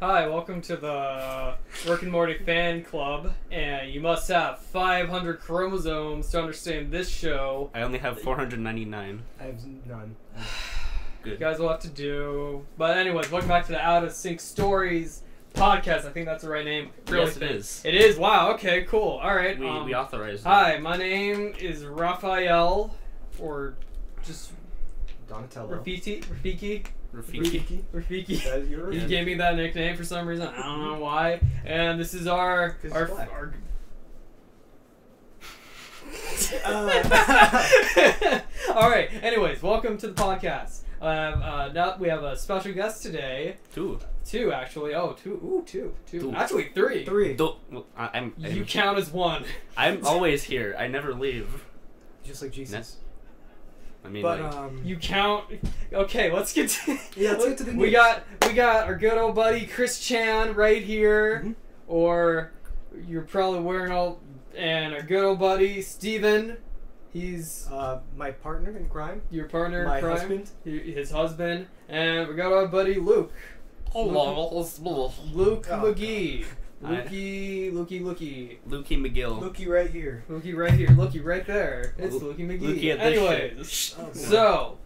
Hi, welcome to the Rick and Morty fan club, and you must have 500 chromosomes to understand this show. I only have 499. I have none. Good. You guys will have to do. But anyways, welcome back to the Out of Sync Stories podcast. I think that's the right name. Really Yes, it is. It is? Wow, okay, cool. Alright. We authorized it. Hi, my name is Raphael, or just Donatello. Rafiki. Yours? You gave me that nickname for some reason. I don't know why. And this is our all right. Anyways, welcome to the podcast. Now we have a special guest today. Two Actually. Oh, two. Ooh, two. Two. Actually, three. You count as one. I'm always here. I never leave. Just like Jesus. I mean, But like, You count. Okay, let's get to. Yeah, let's get to the We news. got our good old buddy Chris Chan right here, Mhm. or you're probably wearing all, and our good old buddy Steven. He's my partner in crime. your partner in My crime. husband. His husband, and we got our buddy Luke. Luke Oh, McGee. Hi. Lukey. Lukey McGill. Looky right here. Lukey right here. Lukey right there. It's Lukey McGee. Lukey at this Anyways, shit. Oh, boy. so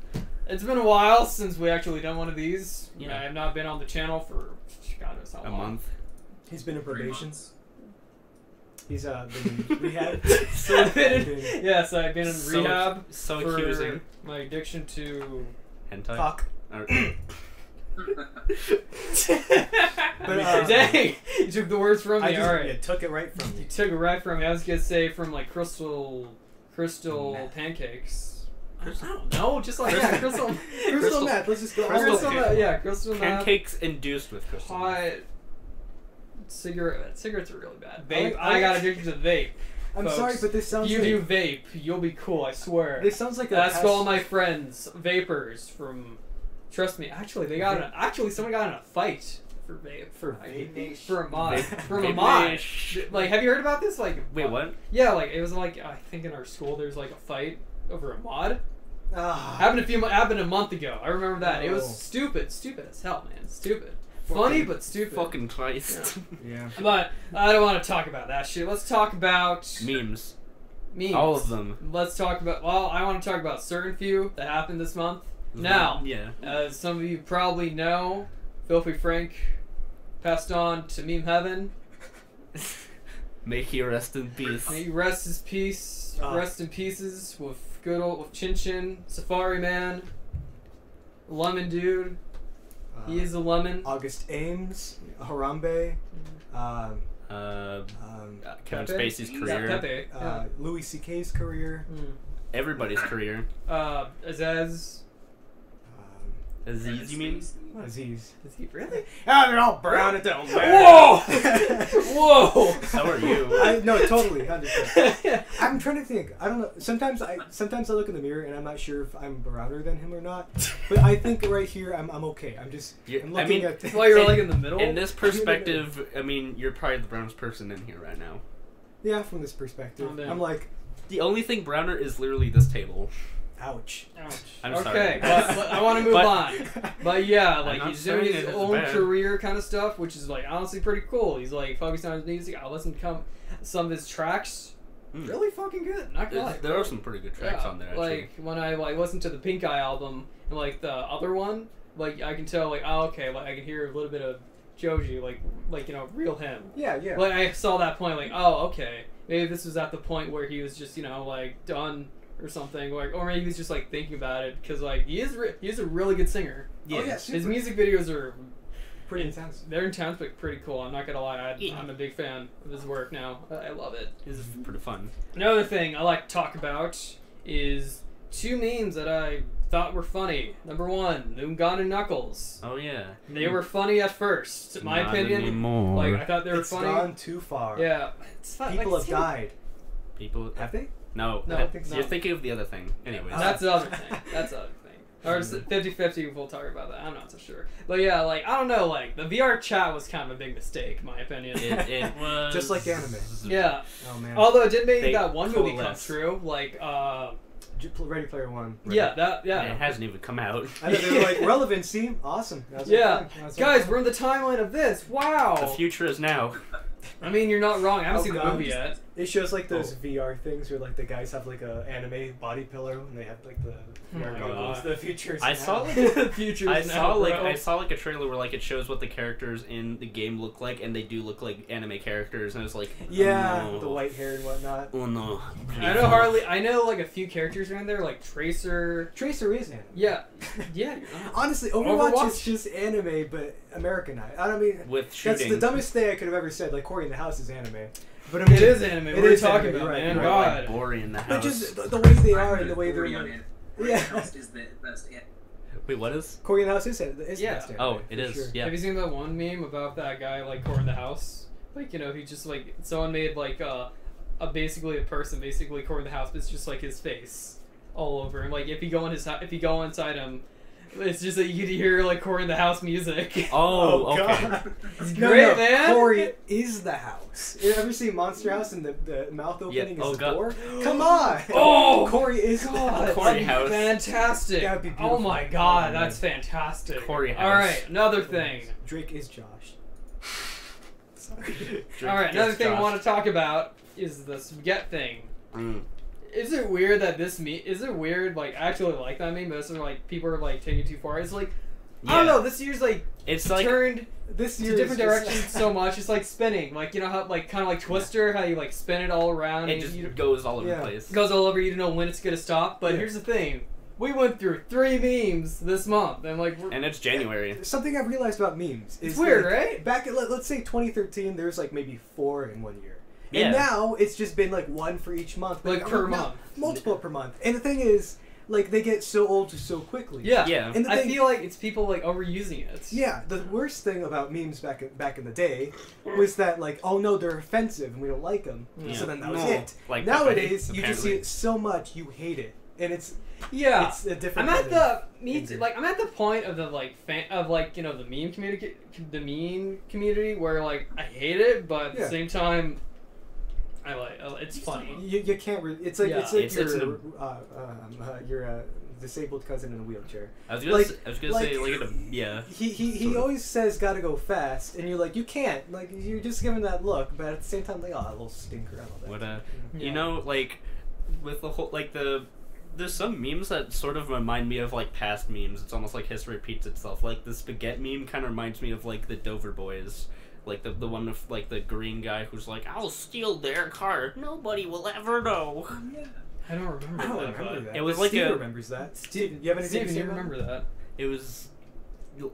it's been a while since we actually done one of these. Yeah. I have not been on the channel for God knows how A long. month. He's been in probation. He's been in rehab. So I've been yes, I've been in So- rehab So for accusing. my addiction to. Hentai. Fuck. Or- But, Dang, you took the words from me. All right, You took it right from you me. took it right from me. I was gonna say from like crystal Meth. pancakes. Crystal- I don't know, just like yeah, crystal Crystal meth. Let's just go. crystal Crystal meth. Yeah, crystal meth. Pancakes induced with crystal. Pot. Cigarettes are really bad. I Vape. like- I got addicted to vape. I'm folks. sorry, but this sounds. You like, do vape, you'll be cool. I swear. This sounds like a. Ask past- all my friends, vapors from. Trust me. Actually, someone got in a fight for vape. For vape? For a mod. Vape- From a vape mod. nation. Like, have you heard about this? Like, Wait, what? Yeah, like it was like I think in our school there's like a fight over a mod. Ah. Happened a month ago. I remember that. It Oh. was stupid as hell, man. Stupid. Funny but stupid. Fucking Christ. Yeah. But I don't want to talk about that shit. Let's talk about Memes. memes. All of them. Let's talk about. Well, I want to talk about certain few that happened this month. Now, Yeah. as some of you probably know, Filthy Frank passed on to meme heaven. May he rest in peace. May he rest his peace. Ah. Rest in pieces with good old Chin Chin, Safari Man, Lemon Dude. He is a lemon. August Ames, Harambe, Kevin Pepe? Spacey's Yeah, career. Pepe. Yeah. Louis C.K.'s career. Everybody's career. Azaz. Aziz, you mean? Aziz. Is he really? Ah, they're all brown and down. Whoa! Whoa! So are you. No, totally, 100%. I'm trying to think. I don't know. Sometimes I look in the mirror and I'm not sure if I'm browner than him or not. But I think right here I'm okay. I'm looking at. Well, you're like in the middle. In this perspective, I mean, you're probably the brownest person in here right now. Yeah, from this perspective, Oh, man. I'm like, The only thing browner is literally this table. ouch. Ouch. I'm okay, sorry. but I want to move But- on. But yeah, like not he's doing saying his it is own bad. career kind of stuff, which is like honestly pretty cool. He's like focused on his music. I listen to some of his tracks. Mm. Really fucking good. Not gonna lie. There are some pretty good tracks Yeah, on there, actually. like when I like listen to the Pink Eye album and like the other one, like I can tell like oh okay, like I can hear a little bit of Joji, like you know, real him. Yeah, yeah. Like I saw that point, like oh okay, maybe this was at the point where he was just you know like done or something, like or maybe he was just like thinking about it because like he is a really good singer. Yeah. Oh, yeah, His super. music videos are Pretty intense. they're intense but pretty cool. I'm not gonna lie, Yeah. I'm a big fan of his work now. I love it. It's pretty fun. Another thing I like to talk about is two memes that I thought were funny. Number one, Noongan and Knuckles. Oh, yeah. They were funny at first, in my Not opinion. anymore. Like I thought they were It's funny. gone too far. Yeah, it's fun. People like, have it's him. died. People... Have they? No. No, I don't think so. You're thinking of the other thing. Anyways. That's the other thing. That's the other thing. Or is it 50-50, we'll talk about that. I'm not so sure. But yeah, like, I don't know, like, the VR chat was kind of a big mistake, in my opinion. It was... Just like anime. Yeah. Oh man. Although it did make They that one movie come coalesce. true, like, Ready Player One. Yeah, that yeah. It hasn't even come out. I know, they were like relevancy, awesome. Yeah, guys, we're in the timeline of this. Wow. The future is now. I mean, you're not wrong. I haven't seen the movie yet. It shows like those VR things where like the guys have like a anime body pillow and they have like the VR goggles. The future is I now. saw like The future. I saw like a trailer where like it shows what the characters in the game look like, and they do look like anime characters, and I was like, yeah, oh, no. the white hair and whatnot. Oh no. I know like a few characters around there, like Tracer. Tracer is anime. Yeah. Yeah. Honestly, Overwatch is just anime, but Americanized. I don't mean with shooting. that's the dumbest thing I could have ever said. Like Cory in the House is anime, but I mean, it is anime. It What are you is talking anime, about, right, man? right. God. Like Bori in the house. but just the way they are and the way they're like, yeah. Is the best. Wait, what is? Cory in the House is Yeah. best anime, Oh, it for is. sure. Yeah. Have you seen that one meme about that guy like Cory in the House? Like, you know, he just like someone made like basically a person, basically Cory in the House, but it's just like his face all over him. Like if you go inside him, it's just that you could hear like Cory in the House music. Oh, okay. God. It's great, man. Cory is the house. You ever seen Monster House and the mouth opening is the God. door? Come on! Oh, Cory is God, the house. Cory that'd be House. fantastic. That'd be Oh beautiful. my God, Oh, man. that's fantastic. Cory House. All right, another thing. Drake is Josh. Sorry. All right, another thing I want to talk about is the spaghetti thing. Mm. Is it weird that this meme? Is it weird? Like, I actually like that meme, but it's like people are like taking it too far. It's like, I don't Yeah. know. This year's like It's like turned This to year different is just- directions so much. It's like spinning. Like, you know how like kind of like Twister, how you like spin it all around. it and just you, goes all over Yeah. the place. it goes all over. You don't know when it's gonna stop. But Yeah. here's the thing: we went through 3 memes this month, and like we're, And it's January. Something I've realized about memes is It's weird, like, right? Back at let's say 2013, there's like maybe 4 in 1 year. Yeah. And now it's just been like 1 for each month. Like, per no, month. multiple per month. And the thing is, like they get so old so quickly. yeah. Yeah. And the I thing, feel like it's people like overusing it. yeah, the worst thing about memes back in the day was that like, oh no, they're offensive and we don't like them. Yeah. So then that was No. it. Like Nowadays, Pepe, you just see apparently. it so much you hate it, and it's Yeah. a different. I'm at kind of the me too, like I'm at the point of the like you know the meme community where like I hate it, but at Yeah. the same time I like it's funny. You can't. It's like Yeah. it's like It's your disabled cousin in a wheelchair. I was gonna like- say, I was gonna like- say like yeah. He Sort of. always says gotta go fast, and you're like you can't. Like you're just giving that look, but at the same time like oh that little stinker. I love that. What Yeah. you know, like with the whole like there's some memes that sort of remind me of like past memes. It's almost like history repeats itself. Like the spaghetti meme kind of reminds me of like the Dover Boys. Like the one with like the green guy who's like, I'll steal their car. Nobody will ever know. I don't remember I don't that. remember but- that. It was but like Steve a- remembers that. Steven, you have anything to Steven, say you about remember that? It was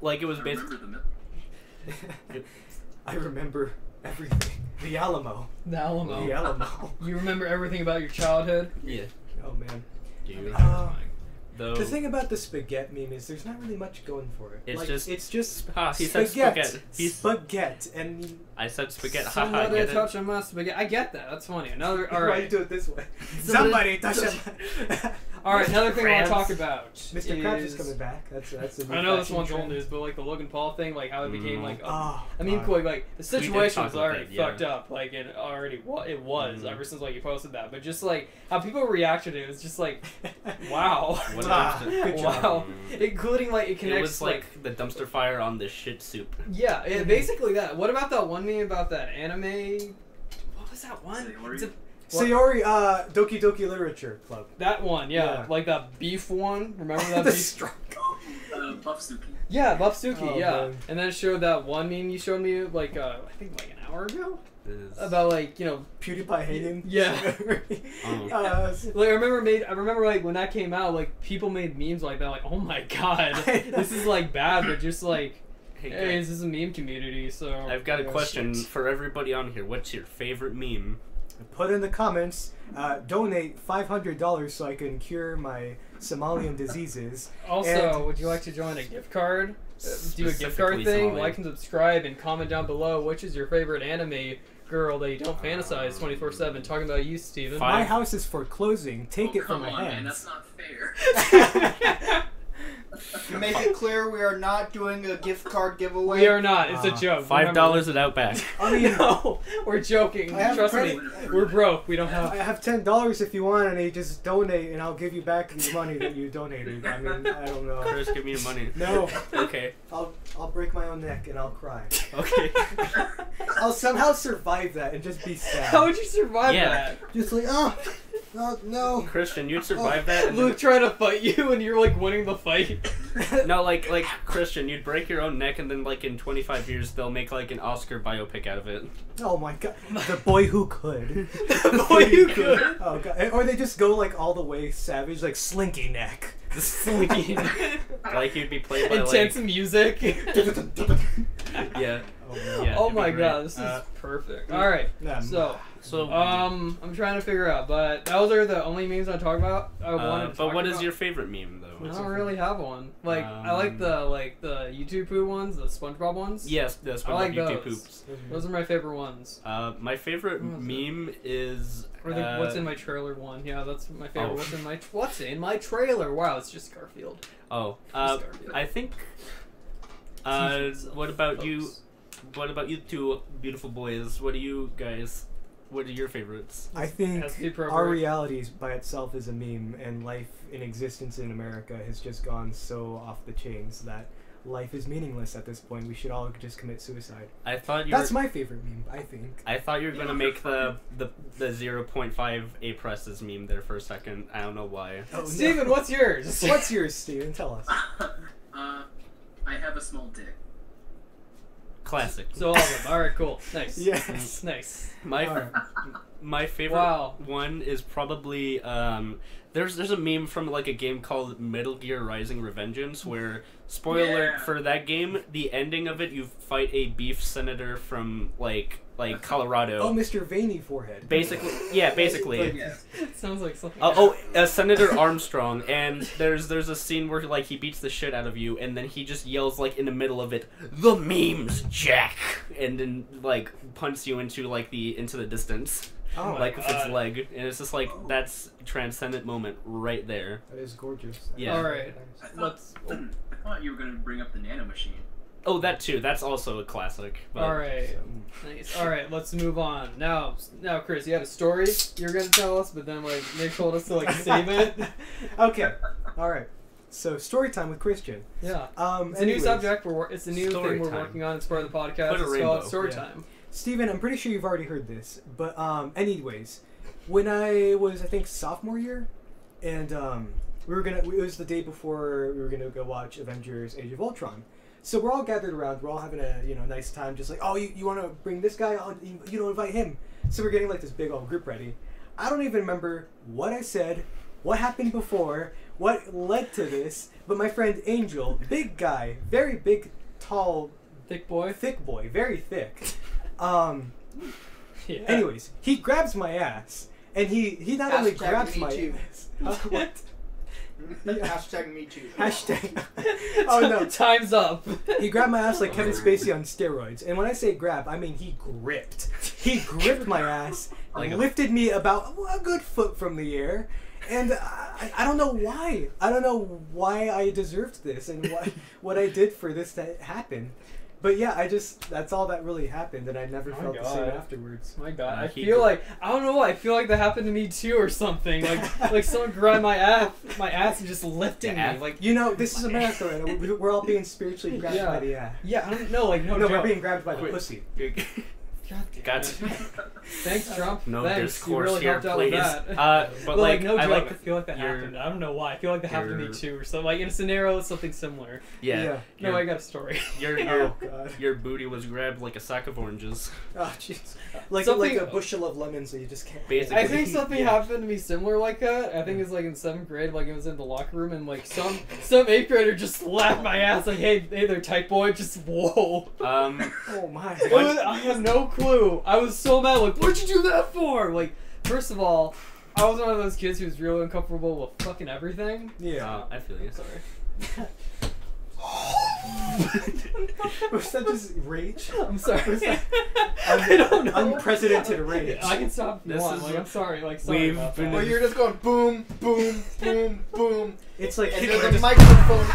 like it was I basically remember the I remember everything. The Alamo. The Alamo. The Alamo. You remember everything about your childhood? yeah. Oh man. Dude. Though The thing about the spaghetti meme is there's not really much going for it. It's like, just- it's just he said spaghetti. Spaghetti and I said spaghetti. Haha, Somebody get it? touch on my spaghetti. I get that. That's funny. Another. All why right. you do it this way? Somebody- Somebody touch him. All right. Another thing I want to Krabs. talk about. Mr. Krabs is coming back. That's a new I know this fashion one's trend. old news, but like the Logan Paul thing, like how it became like. Oh, I mean, God. quick, like the did situation talk was about already that, yeah. fucked up. Like it already it was Mhm. ever since like you posted that. But just like how people reacted to it was just like, wow, What Ah, a- good job. wow, Mm. including like it It connects was like the dumpster fire on the shit soup. yeah, basically that. What about that one meme about that anime? What was that one? Sayori? It's a- Sayori, Doki Doki Literature Club. that one, yeah, Yeah. like that beef one. Remember that The beef? strong- Buffsuki. Yeah, Buffsuki, Oh, yeah. man. And then it showed that one meme you showed me like I think like an hour ago Is- about like, you know, PewDiePie hating. Yeah. like I remember like when that came out, like people made memes like that, like, oh my god, I know. this is like bad, but just like Hey, hey, guys, this is a meme community, so I've got a Yeah, question shit. for everybody on here. What's your favorite meme? Put in the comments, donate $500 so I can cure my Somalian diseases. Also, And- would you like to join a gift card? Do a gift Specifically card thing? Somalian. Like and subscribe and comment down below which is your favorite anime girl that you don't fantasize 24/7. Talking about you, Steven. Fine. My house is foreclosing. Take it from come my on, man, hands. that's not fair. To make it clear, we are not doing a gift card giveaway. We are not. It's a joke. $5 at Outback. I mean, No, we're joking. I have Trust credit- me. We're broke. We don't I have. have $10 if you want, and you just donate, and I'll give you back the money that you donated. I mean, I don't know. Chris, give me your money. No, Okay. I'll break my own neck and I'll cry. Okay. I'll somehow survive that and just be sad. How would you survive Yeah. that? Just like, oh no. Christian, you'd survive that. And Luke trying to fight you, and you're like winning the fight. no, like Christian, you'd break your own neck, and then like in 25 years they'll make like an Oscar biopic out of it. Oh my god, the boy who could. Boy, you could. Oh god, or they just go like all the way savage, like Slinky Neck. The slinky. Like you'd be played by Intense music. yeah. Oh, no. Yeah. Oh it'd be my great. god, this is perfect. All right, Yeah. so I'm trying to figure out, but those are the only memes I talk about. I wanted to but talk what about. is your favorite meme though? I don't really have one. Like I like the YouTube poo ones, the SpongeBob ones. Yes, that's I what like YouTube those. poops. Those are my favorite ones. My favorite What was it? meme is Or the what's in my trailer one. Yeah, that's my favorite. Oh. What's in my trailer? Wow, it's just Garfield. Oh, Just Garfield. I think. What about you? Folks. What about you two beautiful boys? What are your favorites? I think Has to be appropriate. our reality by itself is a meme, and life in existence in America has just gone so off the chains that life is meaningless at this point. We should all just commit suicide. I thought you. That's were, my favorite meme, I think. I thought you were gonna make the 0.5 A presses meme there for a second. I don't know why. Oh, Steven, no. what's yours? What's yours, Steven? Tell us. I have a small dick. Classic. So all of them. All right, cool. Nice. Yes. Nice. My Alright. my favorite Wow. one is probably there's a meme from like a game called Metal Gear Rising: Revengeance where spoiler alert Yeah. for that game, the ending of it you fight a beef senator from like Colorado. Oh, Mr. Veiny Forehead. Basically, yeah, basically. Yeah. Sounds like something. Senator Armstrong, and there's a scene where like he beats the shit out of you, and then he just yells like in the middle of it, "The memes, Jack," and then like punts you into the distance, Oh, my like with its God. leg, and it's just like that's transcendent moment right there. that is gorgeous. Yeah. All right. I thought, Let's. I thought you were going to bring up the nano machine. Oh, that too. That's also a classic. But All right. Nice. All right. Let's move on. Now, Chris, you had a story you're gonna tell us, but then like Nick told us to like save it. Okay. All right. So story time with Christian. Yeah. It's a Anyways, new subject. It's a new Story thing we're time. working on. It's part of the podcast. Put a It's rainbow. called Story Yeah. Time. Steven, I'm pretty sure you've already heard this, but anyways, when I was I think sophomore year, and it was the day before we were gonna go watch Avengers: Age of Ultron. So we're all gathered around. We're all having a nice time. Just like, oh, you want to bring this guy? Oh, you don't invite him. So we're getting like this big old group ready. I don't even remember what I said, what happened before, what led to this. But my friend Angel, big guy, very big, tall, Thick boy. thick boy, very thick. Yeah. Anyways, he grabs my ass, and he not only Hashtag grabs me my too. ass. What? Hashtag me too. Hashtag. Oh no. Time's up. He grabbed my ass like Kevin Spacey on steroids. And when I say grab, I mean he gripped. He gripped my ass, Like a- lifted me about a good foot from the air. And I don't know why. I don't know why I deserved this and what I did for this to happen. But yeah, that's all that really happened, and I never Oh my felt the same God. afterwards. My God, I he feel did- like I don't know why. I feel like that happened to me too, or something. Like someone grabbed my ass and just lifting Yeah. me. Like You know, this is America, right? We're all being spiritually grabbed Yeah. by the ass. yeah, I don't know. Like no, No, we're joke. being grabbed by the Wait. pussy. God damn Got it. Thanks, Trump. no Thanks. You discourse really here, helped out please. with that. But But like, no I joke. like I feel like that your- happened. I don't know why. I feel like that happened to me your- too, or something. Like in a scenario, something similar. yeah. No, I got a story. Your Oh god. your booty was grabbed like a sack of oranges. Oh jeez. Like Something- a bushel of lemons that you just can't. Basically. I think something Yeah. happened to me similar like that. I think it was like in 7th grade, like it was in the locker room, and like some 8th grader just slapped my ass, like, hey there, tight boy, just whoa. Oh my. I have no clue. I was so mad, like, what'd you do that for? Like, first of all, I was one of those kids who was really uncomfortable with fucking everything. Yeah. I feel you. Sorry. Was that just rage? I'm sorry. Was that I don't know. unprecedented rage? I can stop if you This want. is- Like, I'm sorry. Like, sorry we've about been- that. Or you're just going boom, boom, boom, boom. It's like And Hitler there's a just- microphone.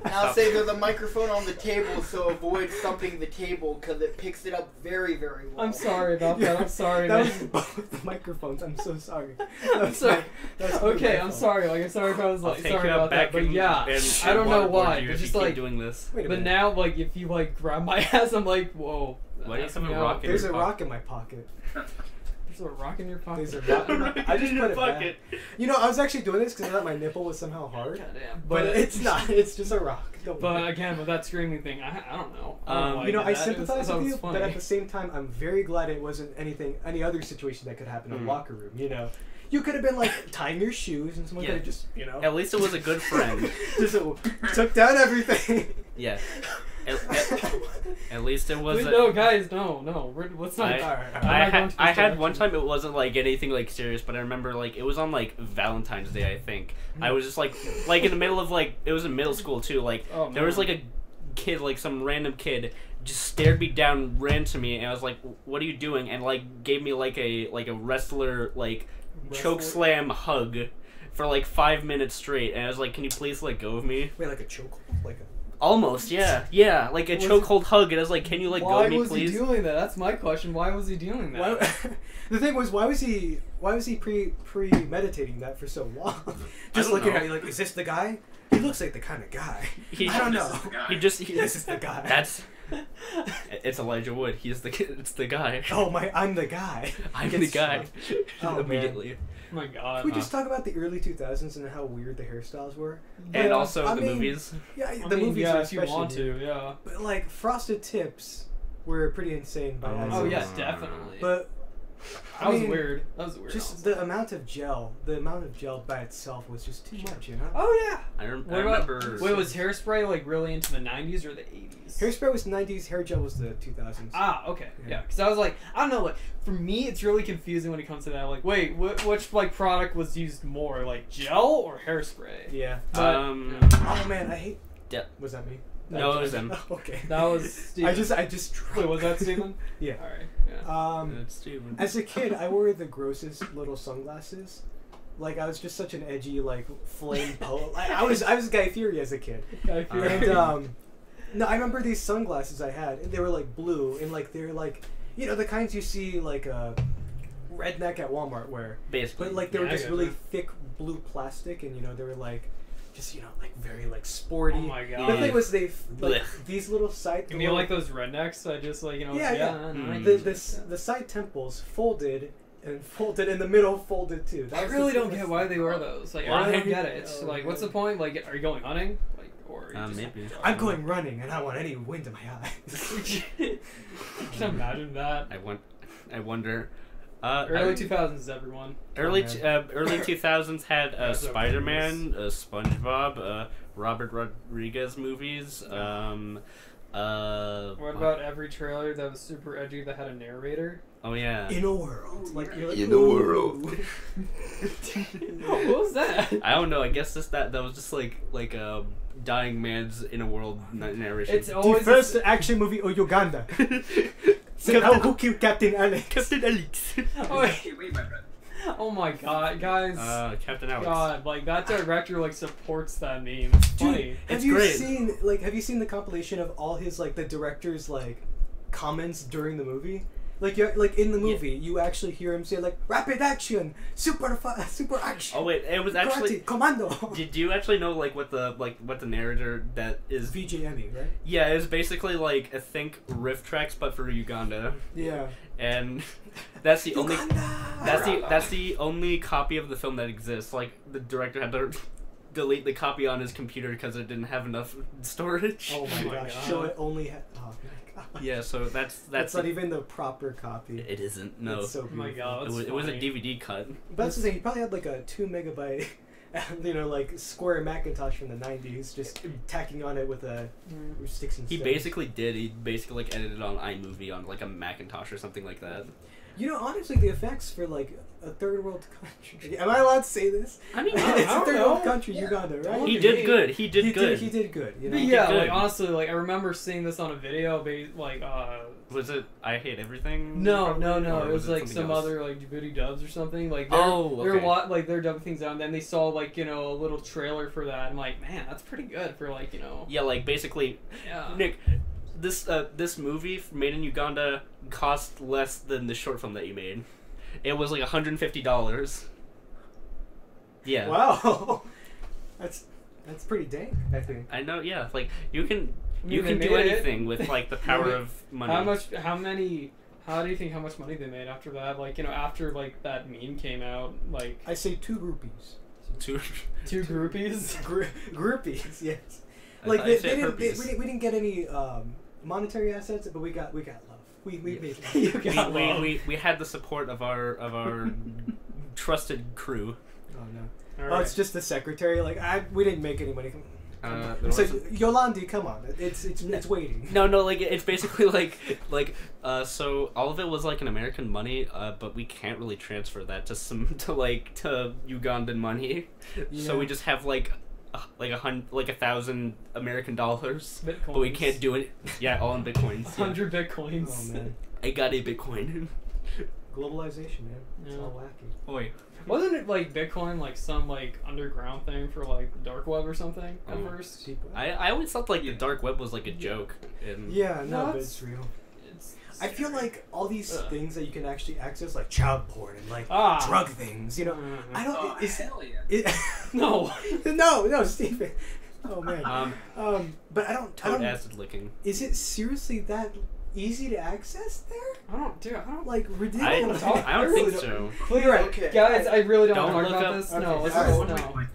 Now Stop. say there's a microphone on the table, so avoid thumping the table because it picks it up very, very well. I'm sorry about Yeah, that. I'm sorry, That man. was both the microphones. I'm so sorry. I'm sorry. That was Okay, my I'm fault. sorry. Like, I'm sorry if I was I'll like take sorry you about back that. But and- yeah, and I don't know waterboard why. you But if just you keep like, doing this. Wait a but minute. now like if you like grab my ass, I'm like, whoa. Why do you that's have a me rock out. in There's your a pocket? rock in my pocket. There's a rock in your pocket. There's a rock in my I just In put your it back. pocket. You know, I was actually doing this because I thought my nipple was somehow hard. Goddamn. But it's not. It's just a rock. Don't But worry. again, with that screaming thing, I don't know. I don't know why You know, did I that. It sympathize was, with you, funny. but at the same time, I'm very glad it wasn't any other situation that could happen in a locker room. You know, you could have been like tying your shoes, and someone Yeah. could have just, you know, At least it was a good friend. just took down everything. Yeah. At least it was. Wait, no, guys, no. Let's not. I had one time it wasn't like anything like serious, but I remember like it was on like Valentine's Day, I think. I was just like in the middle of like it was in middle school too. Like Oh, there was man. like a kid, like some random kid, just stared me down, ran to me, and I was like, "What are you doing?" And like gave me like a wrestler like choke slam hug for like 5 minutes straight, and I was like, "Can you please let go of me?" Wait, like a chokehold, like a. Almost, yeah, like a Was chokehold hug, and I was like, "Can you let go Why of me, was please?" he doing that? That's my question. Why was he doing that? Why, the thing was, why was he premeditating that for so long? Just don't looking know. at you like, is this the guy? He looks like the kind of guy. I don't This know. is the guy. He just This is the guy. That's it's Elijah Wood. He's the it's the guy. Oh my! I'm the guy. I'm Gets the guy. shot. Oh, Immediately. Oh my god. Can we just talk about the early 2000s and how weird the hairstyles were? And Yeah, also I the mean, movies. Yeah, I the mean, movies yeah, are if you especially want weird. to, yeah. But like Frosted Tips were pretty insane by Oh, Oh accident. yeah, definitely. But that was weird. That was weird. just also. the amount of gel by itself was just too much, you know? Oh yeah. I What about? remember. Wait, was Hairspray like really into the '90s or the '80s? Hairspray was 90s, hair gel was the 2000s. Ah, okay, Yeah. yeah. Because I was like, I don't know, like for me, it's really confusing when it comes to that. Like, wait, which like product was used more, like gel or hairspray? Yeah. But, Um, Oh man, I hate. Yeah. Was that me? No, it was him. Okay. that was. Steven. I just. Wait, was that Steven? Yeah. All right. Yeah. That's Steven. As a kid, I wore the grossest little sunglasses. Like I was just such an edgy, like flame poet. I was Guy Fieri as a kid. Guy Fieri. And no, I remember these sunglasses I had, and they were like blue, and like they're like, you know, the kinds you see like redneck at Walmart wear. Basically. But like they were Yeah, I just get really you. thick blue plastic, and you know they were like, just you know like very like sporty. Oh my The god. thing was they like Blech. these little side. You mean like those rednecks? I just like Yeah, yeah. Mm. The side temples folded and folded in the middle folded too. That I was really the- don't get why they wear those. Like, Why? I don't get it. Oh, Like, what's the man. point? Like, are you going hunting? Like, or are you just Maybe. I'm going running and I don't want any wind in my eyes. Can you imagine that? I wonder. Early 2000s, everyone. Early man. early 2000s had Those are Spider-Man, SpongeBob, Robert Rodriguez movies. What about every trailer that was super edgy that had a narrator? Oh yeah. In a world, like you're like In a world. Oh, what was that? I don't know. I guess that was just like a dying man's in a world narration. It's The always first action movie of Uganda. So how who killed Captain Alex? Captain Alex. Oh, Hey, wait, my friend. oh my god, guys! Captain Alex. God, like that director like supports that meme. It's funny. Dude, It's have you great. seen the compilation of all his like the director's like comments during the movie? Like you like in the movie, you actually hear him say like rapid action, super action. Oh wait, it was actually. karate, commando. Did you actually know what the narrator that is? VJ Emmy, right? Yeah, it was basically like I think riff tracks, but for Uganda, Yeah. and that's the only. Uganda! That's the only copy of the film that exists. Like the director had to delete the copy on his computer because it didn't have enough storage. Oh my Oh my gosh! God. So it only had. Oh my god. Yeah, so that's not even the proper copy. It isn't. No, It's so Oh my beautiful. god, that's it was a funny. DVD cut. But that's the thing. He probably had like a 2 megabyte, you know, like square Macintosh from the '90s, just tacking on it with a sticks and He stones. basically did. He basically like edited on iMovie on like a Macintosh or something like that. You know, honestly, the effects for like a third world country. Am I allowed to say this? I mean, It's a third know. world country, Uganda, right? he did good. He did good. He did good. You know? But yeah, good. like honestly, like I remember seeing this on a video, like Was it I Hate Everything? no, probably? Or it was like something some else? other like Djibouti dubs or something. Like okay. like they're dubbing things out, and then they saw like a little trailer for that. I'm like, man, that's pretty good for like Yeah, like basically, yeah. Nick, this movie made in Uganda cost less than the short film that you made. It was like $150. Yeah. Wow. That's pretty dang, I think. I know. Yeah, like you can I you mean, can they do made it. anything with like the power of money. How do you think how much money they made after that? Like, after like that meme came out, like I say 2 groupies. Two. two groupies. Groupies, yes. I Like thought they you said didn't, herpes. we didn't get any monetary assets, but we got love. We made love. You got love. We had the support of our trusted crew. Oh no. All Oh, right. it's just the secretary. Like we didn't make any money. There So was- Yolandi, come on, it's waiting. No, like it's basically like so all of it was like in American money, but we can't really transfer that to Ugandan money. So we Yeah. just have like 1,000 American dollars, Bitcoins. but we can't do it. Yeah, all in bitcoins. Yeah. 100 bitcoins. Oh man, I got a bitcoin. globalization, man. It's Yeah. all wacky. Wait. Wasn't it like Bitcoin like some like underground thing for like the dark web or something at Oh. first? I always thought like the dark web was like a joke. And Yeah, No, no, but it's- it's real. It's I feel like all these Ugh. things that you can actually access, like child porn and like Ah. drug things, you know. I Oh, don't. Is hell yeah. it, No. no, Stephen. Oh man. But I don't. toad acid licking. Is it seriously that easy to access there? I don't Like I ridiculous. don't really think so. You're right. Okay. Guys, I really don't, Don't want to look talk about up- this. okay. No, let's Alright. just no.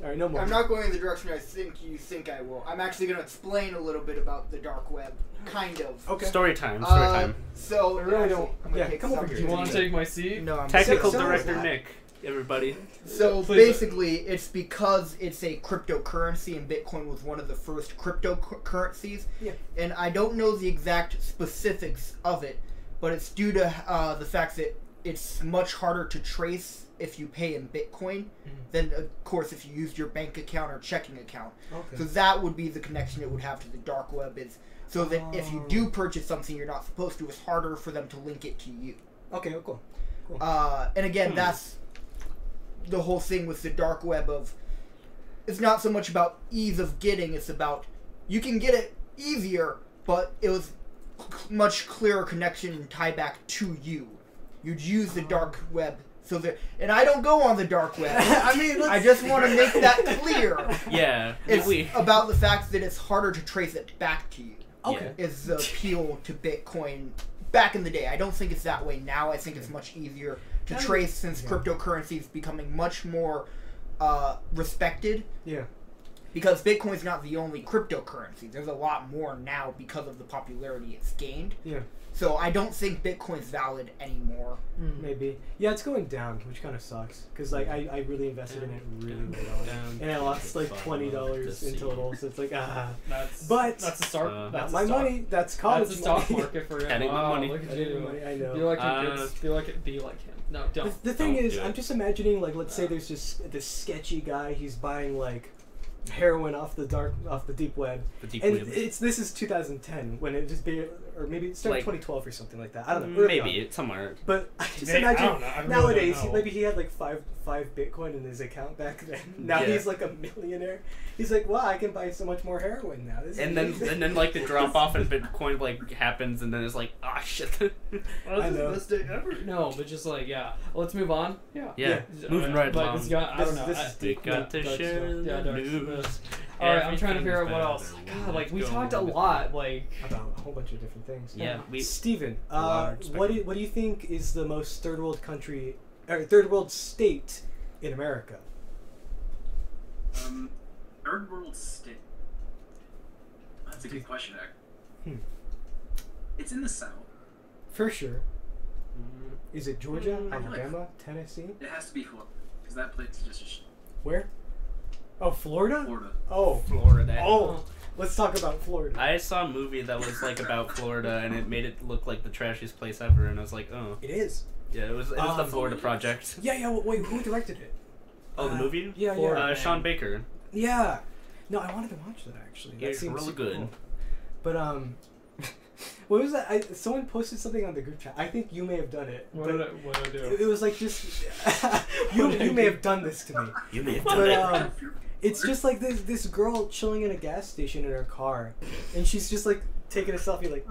All right, no more. I'm not going in the direction I think you think I will. I'm actually going to explain a little bit about the dark web, kind of. Okay. Story time. Story time. So I really actually, don't- I'm gonna yeah, take come this over here. Do you want to opportunity. take my seat? No, I'm Technical so- so director is that- Nick. Everybody. So Please. basically, it's because it's a cryptocurrency, and Bitcoin was one of the first cryptocurrencies. Yeah. And I don't know the exact specifics of it, but it's due to the fact that it's much harder to trace if you pay in Bitcoin than, of course, if you used your bank account or checking account. Okay. So that would be the connection it would have to the dark web, is so that if you do purchase something you're not supposed to, it's harder for them to link it to you. Okay. Cool. And again, that's the whole thing with the dark web of, it's not so much about ease of getting, it's about, you can get it easier, but it was much clearer connection and tie back to you. You'd use the dark web so that, and I don't go on the dark web. I mean, I just want to make that clear. Yeah. It's we. about the fact that it's harder to trace it back to you. Okay. Is the appeal to Bitcoin back in the day. I don't think it's that way now. I think it's much easier to Kind of- trace since yeah. cryptocurrency is becoming much more respected. Yeah. Because Bitcoin's not the only cryptocurrency. There's a lot more now because of the popularity it's gained. Yeah. So I don't think Bitcoin's valid anymore. Maybe. Yeah, it's going down, which kind of sucks. Because, like, I really invested in it really late on. And I lost, like, $20 in total. So it's like, But- that's a start. Uh, that's Not a my stock. money. That's college That's a stock money. market for him. That ain't my Wow, money. look at That ain't you. my money, I know. Be like your kids. Be like him. No, don't. The thing Don't is, do it. I'm just imagining, like, let's say there's just this sketchy guy. He's buying, like, heroin off the deep web. The deep And web. this is 2005 when it just or maybe it started Like- 2012 or something like that. I don't know. early on. Maybe it's somewhere. But I just Maybe- I imagine don't know. I really nowadays, don't know. maybe he had like five Bitcoin in his account back then. Now Yeah. he's like a millionaire. He's like, wow, I can buy so much more heroin now. This is And then amazing." like the drop off in Bitcoin like happens and then it's like ah shit. I know. Best day ever. No, but just like Let's move on. Yeah. Yeah. Yeah. Moving right But along. it's got, I don't know. This is We deep. got to dark share stuff. Yeah, the dark news. stuff. All right, I'm trying to figure out what Everything's else. better. God, like we Let's talked go a with lot. Like About a whole bunch of different things. Yeah, we Steven, large what spectrum. do you think is the most third world country or third world state in America? Third world state. That's a good question, Nick. It's in the South. For sure. Is it Georgia, I feel like- Alabama, Tennessee? It has to be Florida, because that place is just Where? Oh, Florida? Florida. Oh. Florida. Oh. Let's talk about Florida. I saw a movie that was like about Florida, and it made it look like the trashiest place ever, and I was like, oh. It is. Yeah, it was the Florida Project. Yeah. Wait, who directed it? Oh, the movie? Yeah. Sean Baker. Yeah. No, I wanted to watch that actually. That It's seems really super good. cool. But what was that? Someone posted something on the group chat. I think you may have done it. What did I do? It was like just you may have done this to me. You may have done it. But it's just like this girl chilling in a gas station in her car, and she's just like taking a selfie, like,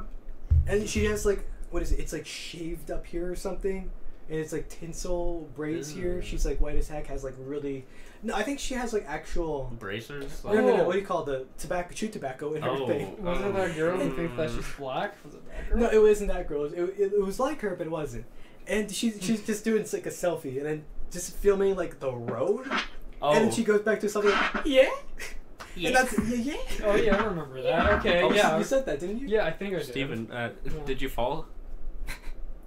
and she has like, what is it? It's like shaved up here or something, and it's like tinsel braids here. She's like white as heck. Has like really, no, I think she has like actual Bracers? No. What do you call the tobacco? Chew tobacco in her thing. Wasn't that girl who thinks that she's black? Was it that girl? No, it wasn't that girl. It was like her, but it wasn't. And she's just doing like a selfie, and then just filming like the road. Oh. And then she goes back to something. Yeah. Yeah. And that's yeah. Oh yeah, I remember that. Okay, Oh, yeah. you said that, didn't you? Yeah, I think I did. Steven, did you fall?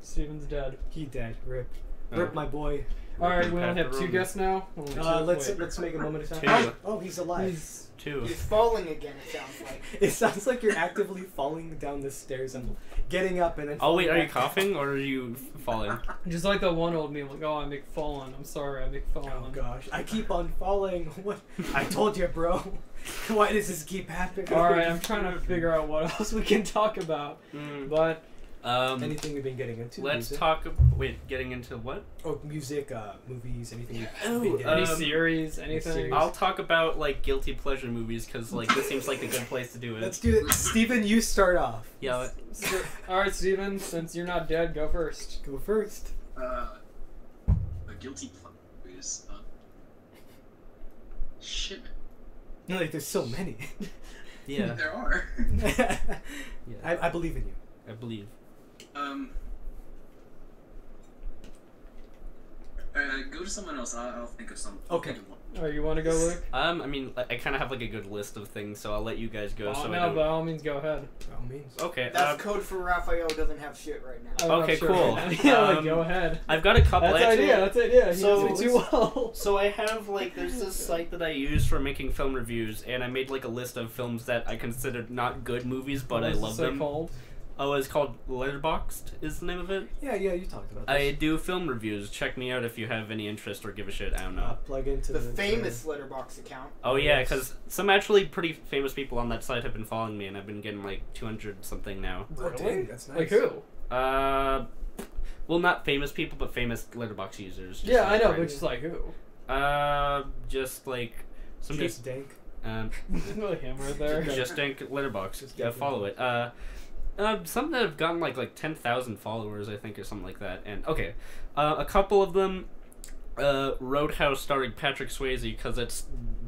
Steven's dead. He dead. Rip. Oh. Rip, my boy. All right, we Pat only have the 2 room. guests now. Only two. Let's make a moment of Two. time. Oh, he's alive. He's 2. He's falling again, it sounds like. It sounds like you're actively falling down the stairs and getting up and then. Oh wait, falling are you back. coughing or are you falling? just like the one old meme, like, oh, I'm McFallen. I'm sorry, I'm McFallen. Oh gosh, I keep on falling. What? I told you, bro. Why does this keep happening? All right, I'm trying to figure out what else we can talk about, but Anything we've been getting into? Let's music? talk. Wait, getting into what? Oh, music, movies, anything. Oh, we've been any getting. series, anything. series. I'll talk about like guilty pleasure movies because like this seems like a good place to do it. Let's do it. Steven, you start off. Yeah. All right, Steven, since you're not dead, go first. Go first. A guilty pleasure is shit. No, like there's so many. Yeah. There are. Yeah. I believe in you. I believe. Go to someone else. I'll think of some. Okay. Think of one. All right, you want to go, Luke? I mean, I kind of have like a good list of things, so I'll let you guys go. Oh, so I no, don't... by all means, go ahead. By all means. Okay. That's code for Raphael doesn't have shit right now. I'm Okay, not sure cool. right now. Yeah, like, go ahead. I've got a couple. That's actually. idea. That's idea. He So- knows me too well. So I have like there's this site that I use for making film reviews, and I made like a list of films that I considered not good movies, but I love them. Called? Oh, it's called Letterboxd is the name of it. Yeah, you talked about this. I do film reviews. Check me out if you have any interest or give a shit. I don't know. Plug into The famous Letterboxd account. Oh yeah, because some actually pretty famous people on that site have been following me, and I've been getting like 200 something now. Oh, dang, that's nice. Like who? Well, not famous people, but famous Letterboxd users. Just Yeah, like I know, but friends. just like who? Just like some Just dank. Like him right there. just think Letterboxd. Just Yeah, Dank follow it. Some that have gotten like 10,000 followers, I think, or something like that. And okay, a couple of them, Roadhouse starring Patrick Swayze, because it's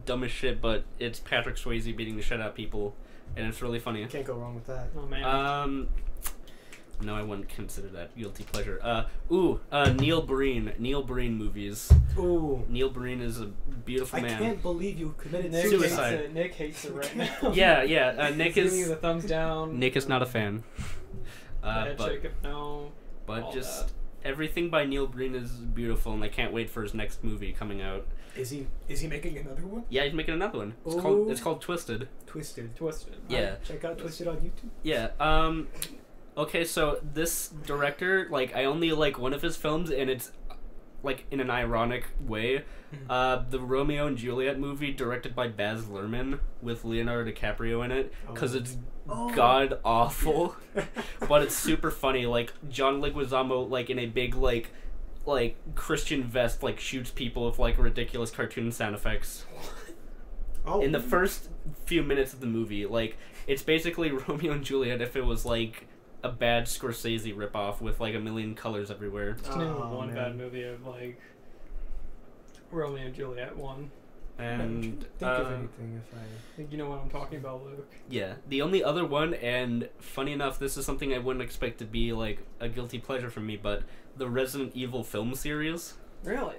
dumb as shit, but it's Patrick Swayze beating the shit out of people, and it's really funny. Can't go wrong with that. Oh man. No, I wouldn't consider that guilty pleasure. Neil Breen movies. Ooh. Neil Breen is a beautiful I man. can't believe you committed Nick suicide. hates it. Nick hates it right now. Yeah. Nick He's giving you is the thumbs down. Nick is not a fan. The head But shake of no. but all just that. everything by Neil Breen is beautiful, and I can't wait for his next movie coming out. Is he making another one? Yeah, he's making another one. Ooh. It's called Twisted. Twisted. Twisted. Yeah. Alright, check out Twisted on YouTube. Yeah. Okay, so this director, like, I only like one of his films, and it's like in an ironic way. The Romeo and Juliet movie, directed by Baz Luhrmann, with Leonardo DiCaprio in it, because it's god awful, but it's super funny. Like John Leguizamo, like in a big like Christian vest, like shoots people with like ridiculous cartoon sound effects. Oh. In the first few minutes of the movie, like it's basically Romeo and Juliet if it was like a bad Scorsese ripoff with like a million colors everywhere. Just name Oh, one man. bad movie of like Romeo and Juliet one. And think of anything if I. I think you know what I'm talking about, Luke. yeah, the only other one, and funny enough, this is something I wouldn't expect to be like a guilty pleasure for me, but the Resident Evil film series. Really?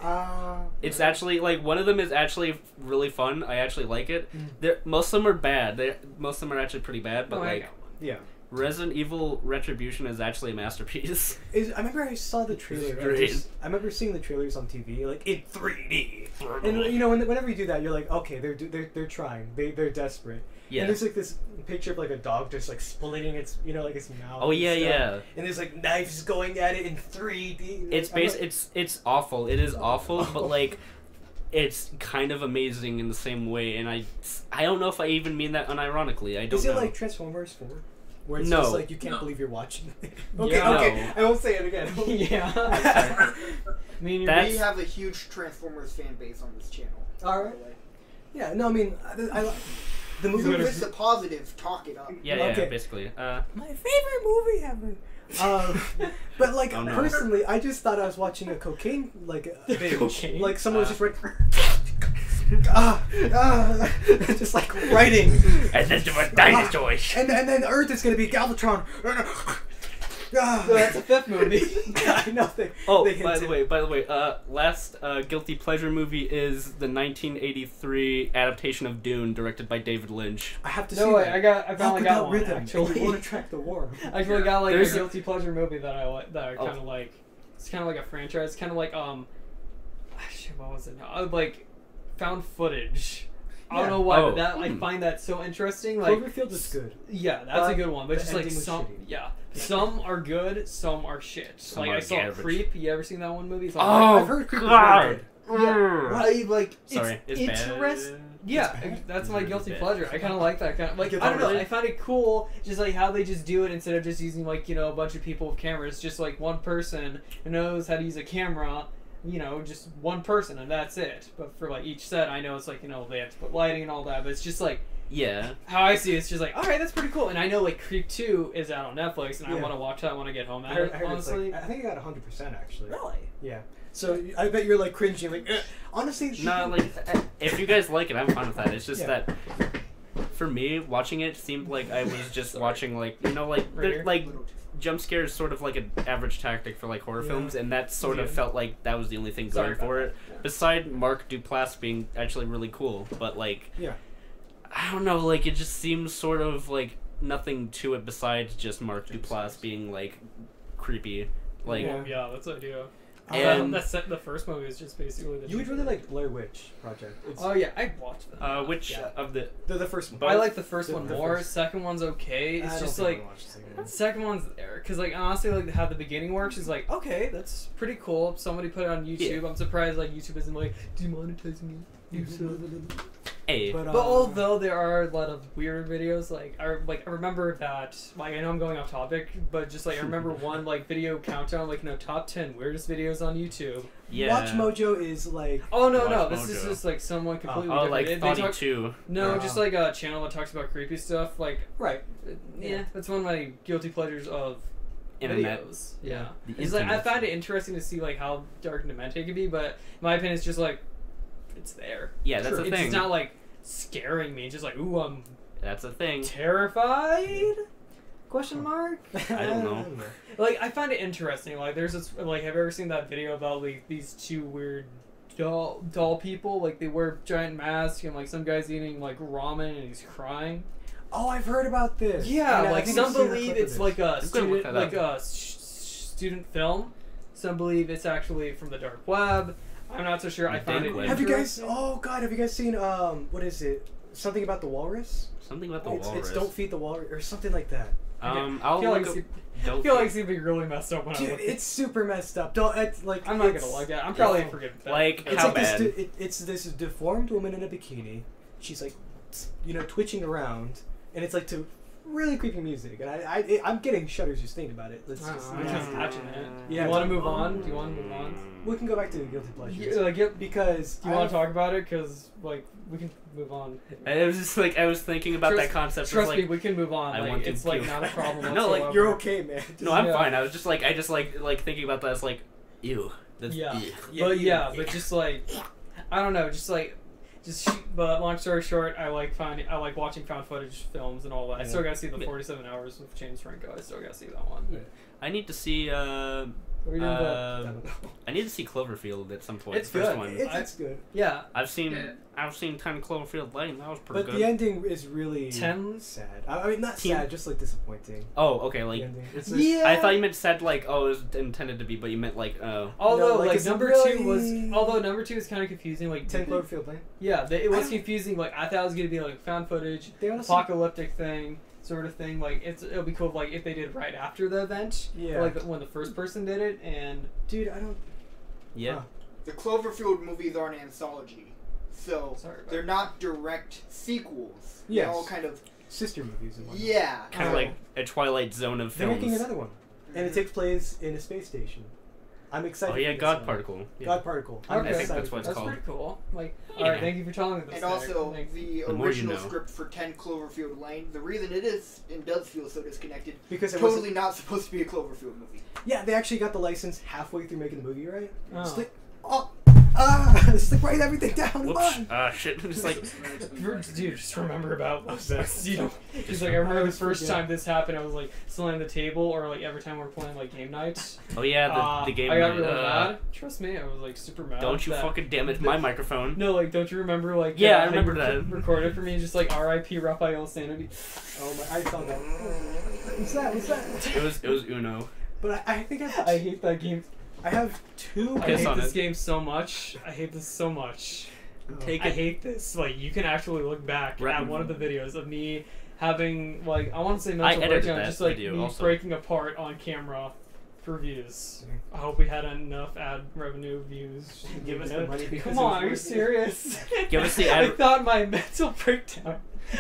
It's actually like one of them is actually really fun. I actually like it. Most of them are bad. Most of them are actually pretty bad, but Oh, I like got one. Yeah. Resident Evil Retribution is actually a masterpiece. I remember I saw the trailer. I remember seeing the trailers on TV, like in 3D. And you know, whenever you do that, you're like, okay, they're trying. They're desperate. Yeah. And there's like this picture of like a dog just like splitting its, you know, like its mouth. Oh yeah, and yeah. And there's like knives going at it in 3D. It's awful. It is awful, but like, it's kind of amazing in the same way. And I don't know if I even mean that unironically. I don't. Is it know. like Transformers 4? Where it's No. just like you can't No. believe you're watching it. Okay, Yeah. okay. I won't say it again. Yeah. I mean, That's- We have a huge Transformers fan base on this channel. All right. by the way. Yeah, no, I mean, the movie If was it's the positive, talk it up. Yeah, Okay. basically. my favorite movie ever. But like Oh, no. personally, I just thought I was watching a cocaine like binge. Cocaine? Like someone was just writing, just like writing, And then to a dinosaur. and then Earth is gonna be Galvatron. So that's a fifth movie. I know they. Oh, they by hinted. the way, last guilty pleasure movie is the 1983 adaptation of Dune, directed by David Lynch. I have to see No way, that. I finally got one. Rhythm. Actually, You want to track the war. I actually got like There's a guilty pleasure movie that I like. That I Oh. kind of like. It's kind of like a franchise. Kind of like shit, what was it? No, like found footage. I don't Yeah. know why, Oh. but that I Hmm. find that so interesting. Like Cloverfield is good. Yeah, that's a But good one. But the just like ending was some, shitty. yeah, some are good, some are shit. Some like are I saw garbage. Creep. You ever seen that one movie? It's like, Oh, I've heard Creep is God. really good. I like Sorry, it's it's interest. bad. Yeah, It's bad. that's my guilty Bad. pleasure. I kind of like that kind of like Guilty I don't know. pleasure. I found it cool, just like how they just do it instead of just using like a bunch of people with cameras. Just like one person who knows how to use a camera. Just one person and that's it. But for like each set, I know it's like they have to put lighting and all that. But it's just like Yeah. how I see it, it's just like, all right, that's pretty cool. And I know like Creep 2 is out on Netflix, and I Yeah. want to watch that when I get home. I heard it's Honestly, like, I think I got 100% actually. really. Yeah. So I bet you're like cringing, like honestly. No, like if you guys like it, I'm fine with that. It's just Yeah. that for me, watching it seemed like I was just watching like Right here. like jump scares, sort of like an average tactic for like horror Yeah. films, and that sort of Yeah. felt like that was the only thing Sorry going for about it. that. Yeah. Beside Mark Duplass being actually really cool, but like Yeah. I don't know, like it just seems sort of like nothing to it besides just Mark Duplass being like creepy, like. Yeah. Yeah, that's the idea. And- The first movie is just basically the. You would really like Blair Witch Project. It's, Oh yeah, I watched them. Which Yeah. of the the first one. I like the first The- one the more. first- Second one's okay. It's I don't just think I like wanna watch the second one. second one's there because like honestly like how the beginning works is like okay, that's pretty cool. Somebody put it on YouTube. Yeah. I'm surprised like YouTube isn't like demonetizing it. A? But, But although there are a lot of weird videos, I remember that like I know I'm going off topic, but just like I remember one like video countdown like top 10 weirdest videos on YouTube. Yeah. Watch Mojo is like. Oh no Watch this is Mojo. just like someone completely Oh, different. like They Thoughty talk- 2. No, Oh. just like a channel that talks about creepy stuff. Like Right. yeah, that's one of my guilty pleasures of Internet. videos. Yeah, The it's like I internet. find it interesting to see like how dark and demented it can be, but in my opinion, it's just like it's there. Yeah, that's Sure. the It's thing. just not like scaring me. It's just like ooh, I'm That's the thing. terrified? Question mark? I don't know. Like I find it interesting. Like there's this like have you ever seen that video about like these two weird doll people? Like they wear giant masks and like some guy's eating like ramen and he's crying. Oh, I've heard about this. Yeah, And I like think some I've seen a believe clip of it's this. like a I'm gonna look student that like up. a student film. Some believe it's actually from the dark web. I'm not so sure. I The found it. dark web. Have you guys? interesting. Oh God, have you guys seen what is it? Something about the walrus? Something about the It's walrus. Don't Feed the Walrus or something like that. I'll I feel like look up. it's- I Don't feel like it's gonna be really messed up when I Dude, look. it's super messed up. Don't it's like. I'm not it's- gonna like it. I'm probably it's- forgetting that. like, It's how like bad? it's this deformed woman in a bikini. She's like, twitching around, and it's like to really creepy music. And I'm getting shudders just thinking about it. Let's I just. don't know, I'm just touching it. Yeah. You want to move on? Do you want to move on? We can go back to the guilty pleasures Yeah, like, do because you want to talk about it? Because like we can move on. And it was just like I was thinking about that concept. Trust of, me, like, we can move on. I Like, want to it's like puke. not a problem. No, like, whatsoever. You're okay, man. Just- no, I'm Yeah. fine. I just like thinking about that. It's like, ew. That's, Yeah. ew. But just like I don't know, but long story short, I like watching found footage films and all that. I Yeah. still gotta see the Yeah. 47 Hours with James Franco. I still gotta see that one. Yeah. I need to see. What are we doing? I don't know. I need to see Cloverfield at some point. It's the first good. one. It's good. Yeah. I've seen. Yeah. I've seen 10 Cloverfield Lane. That was pretty But good. the ending is really 10? sad. I mean, not sad, just like disappointing. Oh, okay. The Like, ending. It's Yeah. I thought you meant said like, oh, it was intended to be, but you meant like, Although, No, like, like, it's number really- 2 was... Although number 2 is kind of confusing, like... 10 Cloverfield Lane. Yeah, it I was don't- confusing. Like, I thought it was going to be, like, found footage, They also- apocalyptic thing, sort of thing. Like, it'll be cool if, like, if they did it right after the event. Yeah. Or, like, when the first person did it, and... Dude, I don't. yeah. Huh. The Cloverfield movies are an anthology, so Sorry about they're not direct sequels. Yes. They're all kind of Sister movies and whatnot. yeah. Kind of Oh. like a Twilight Zone of They're films. making another one. And it takes place in a space station. I'm excited. Oh yeah, for this God one. Particle. Yeah. God Particle. I'm Okay. I think excited that's what for it's That's called. pretty cool. Like, Yeah. alright, thank you for telling me this. And Derek. also, Thanks. the The more you original know. script for 10 Cloverfield Lane, the reason it is and does feel so disconnected, because it totally was. not supposed to be a Cloverfield movie. Yeah, they actually got the license halfway through making the movie, right? Oh. Just like, just like write everything down. Come Whoops. on. Shit. Just like, Dude, just remember about this. You know, Just like I remember the always first forget. time this happened, I was like slamming the table, or like every time we were playing like game nights. oh yeah, the game. I got night, really mad. Trust me, I was like super mad. Don't you that- fucking damage my microphone. No, like, don't you remember like? Yeah, I how you remember that. Recorded for me, just like R.I.P. Raphael Sanity. Oh my! I saw that. What's that? What's that? It was Uno. But I think I hate that game. I have two. I Piss hate on this it. game so much. I hate this so much. Take I it. hate this. Like, you can actually look back Right. at one of the videos of me having, like, I want to say I mental edited breakdown, that just like video me also. breaking apart on camera for views. Mhm. I hope we had enough ad revenue views. Give us the money because Come it was on, are you worth it. serious? Give us the I ad- thought my mental breakdown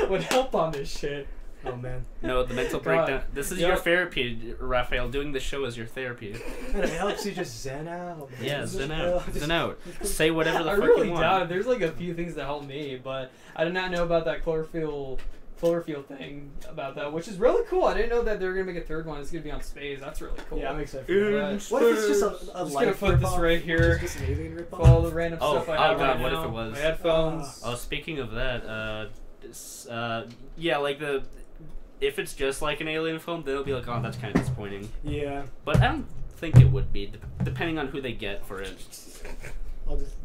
would help on this shit. Oh man! No, the mental God. breakdown. This is Yep. your therapy, Raphael. Doing this show is your therapy. Man, it helps you just zen out. man. Yeah, Just- zen out. just- Zen out. Say whatever the I fuck really you want. doubt it. There's like a few things that help me, but I did not know about that Cloverfield thing about that, which is really cool. I didn't know that they were gonna make a third one. It's gonna be on space. That's really cool. Yeah, I'm excited for that. Right. What if it's just a I'm just life gonna put this ripoff, right which here. is just an alien ripoff? For all the random Oh, stuff I oh have God, right what if now. it was? My headphones. Oh, speaking of that, yeah, like if it's just like an alien film, then it'll be like, oh, that's kind of disappointing. Yeah. But I don't think it would be, depending on who they get for it. I'll just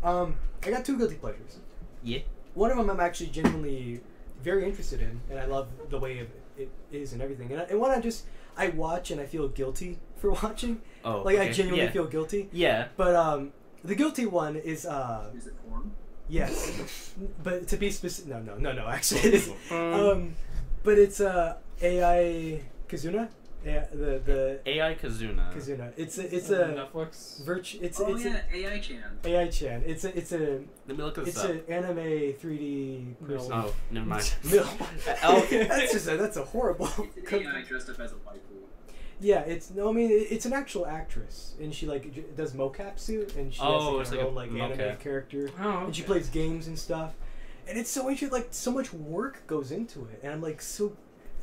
I got two guilty pleasures. Yeah. One of them I'm actually genuinely very interested in, and I love the way it is and everything. And one I watch and I feel guilty for watching. Oh, Like okay. I genuinely yeah. feel guilty. Yeah. But the guilty one is Is it porn? yes, but to be specific, no, actually it is. But it's AI Kazuna. Yeah, the AI Kazuna. Kazuna. It's a Netflix. it's Oh it's yeah, AI Chan. a AI Chan. It's a Let me look this it's up. an anime 3D person. Oh, never mind. No. Okay. that's a horrible. It's an AI dressed up as a waifu. Yeah, I mean it's an actual actress, and she like does mocap suit, and she has It's her like a own like anime mocap. character, Oh, and she okay. plays games and stuff, and it's so interesting. Like so much work goes into it, and I'm like so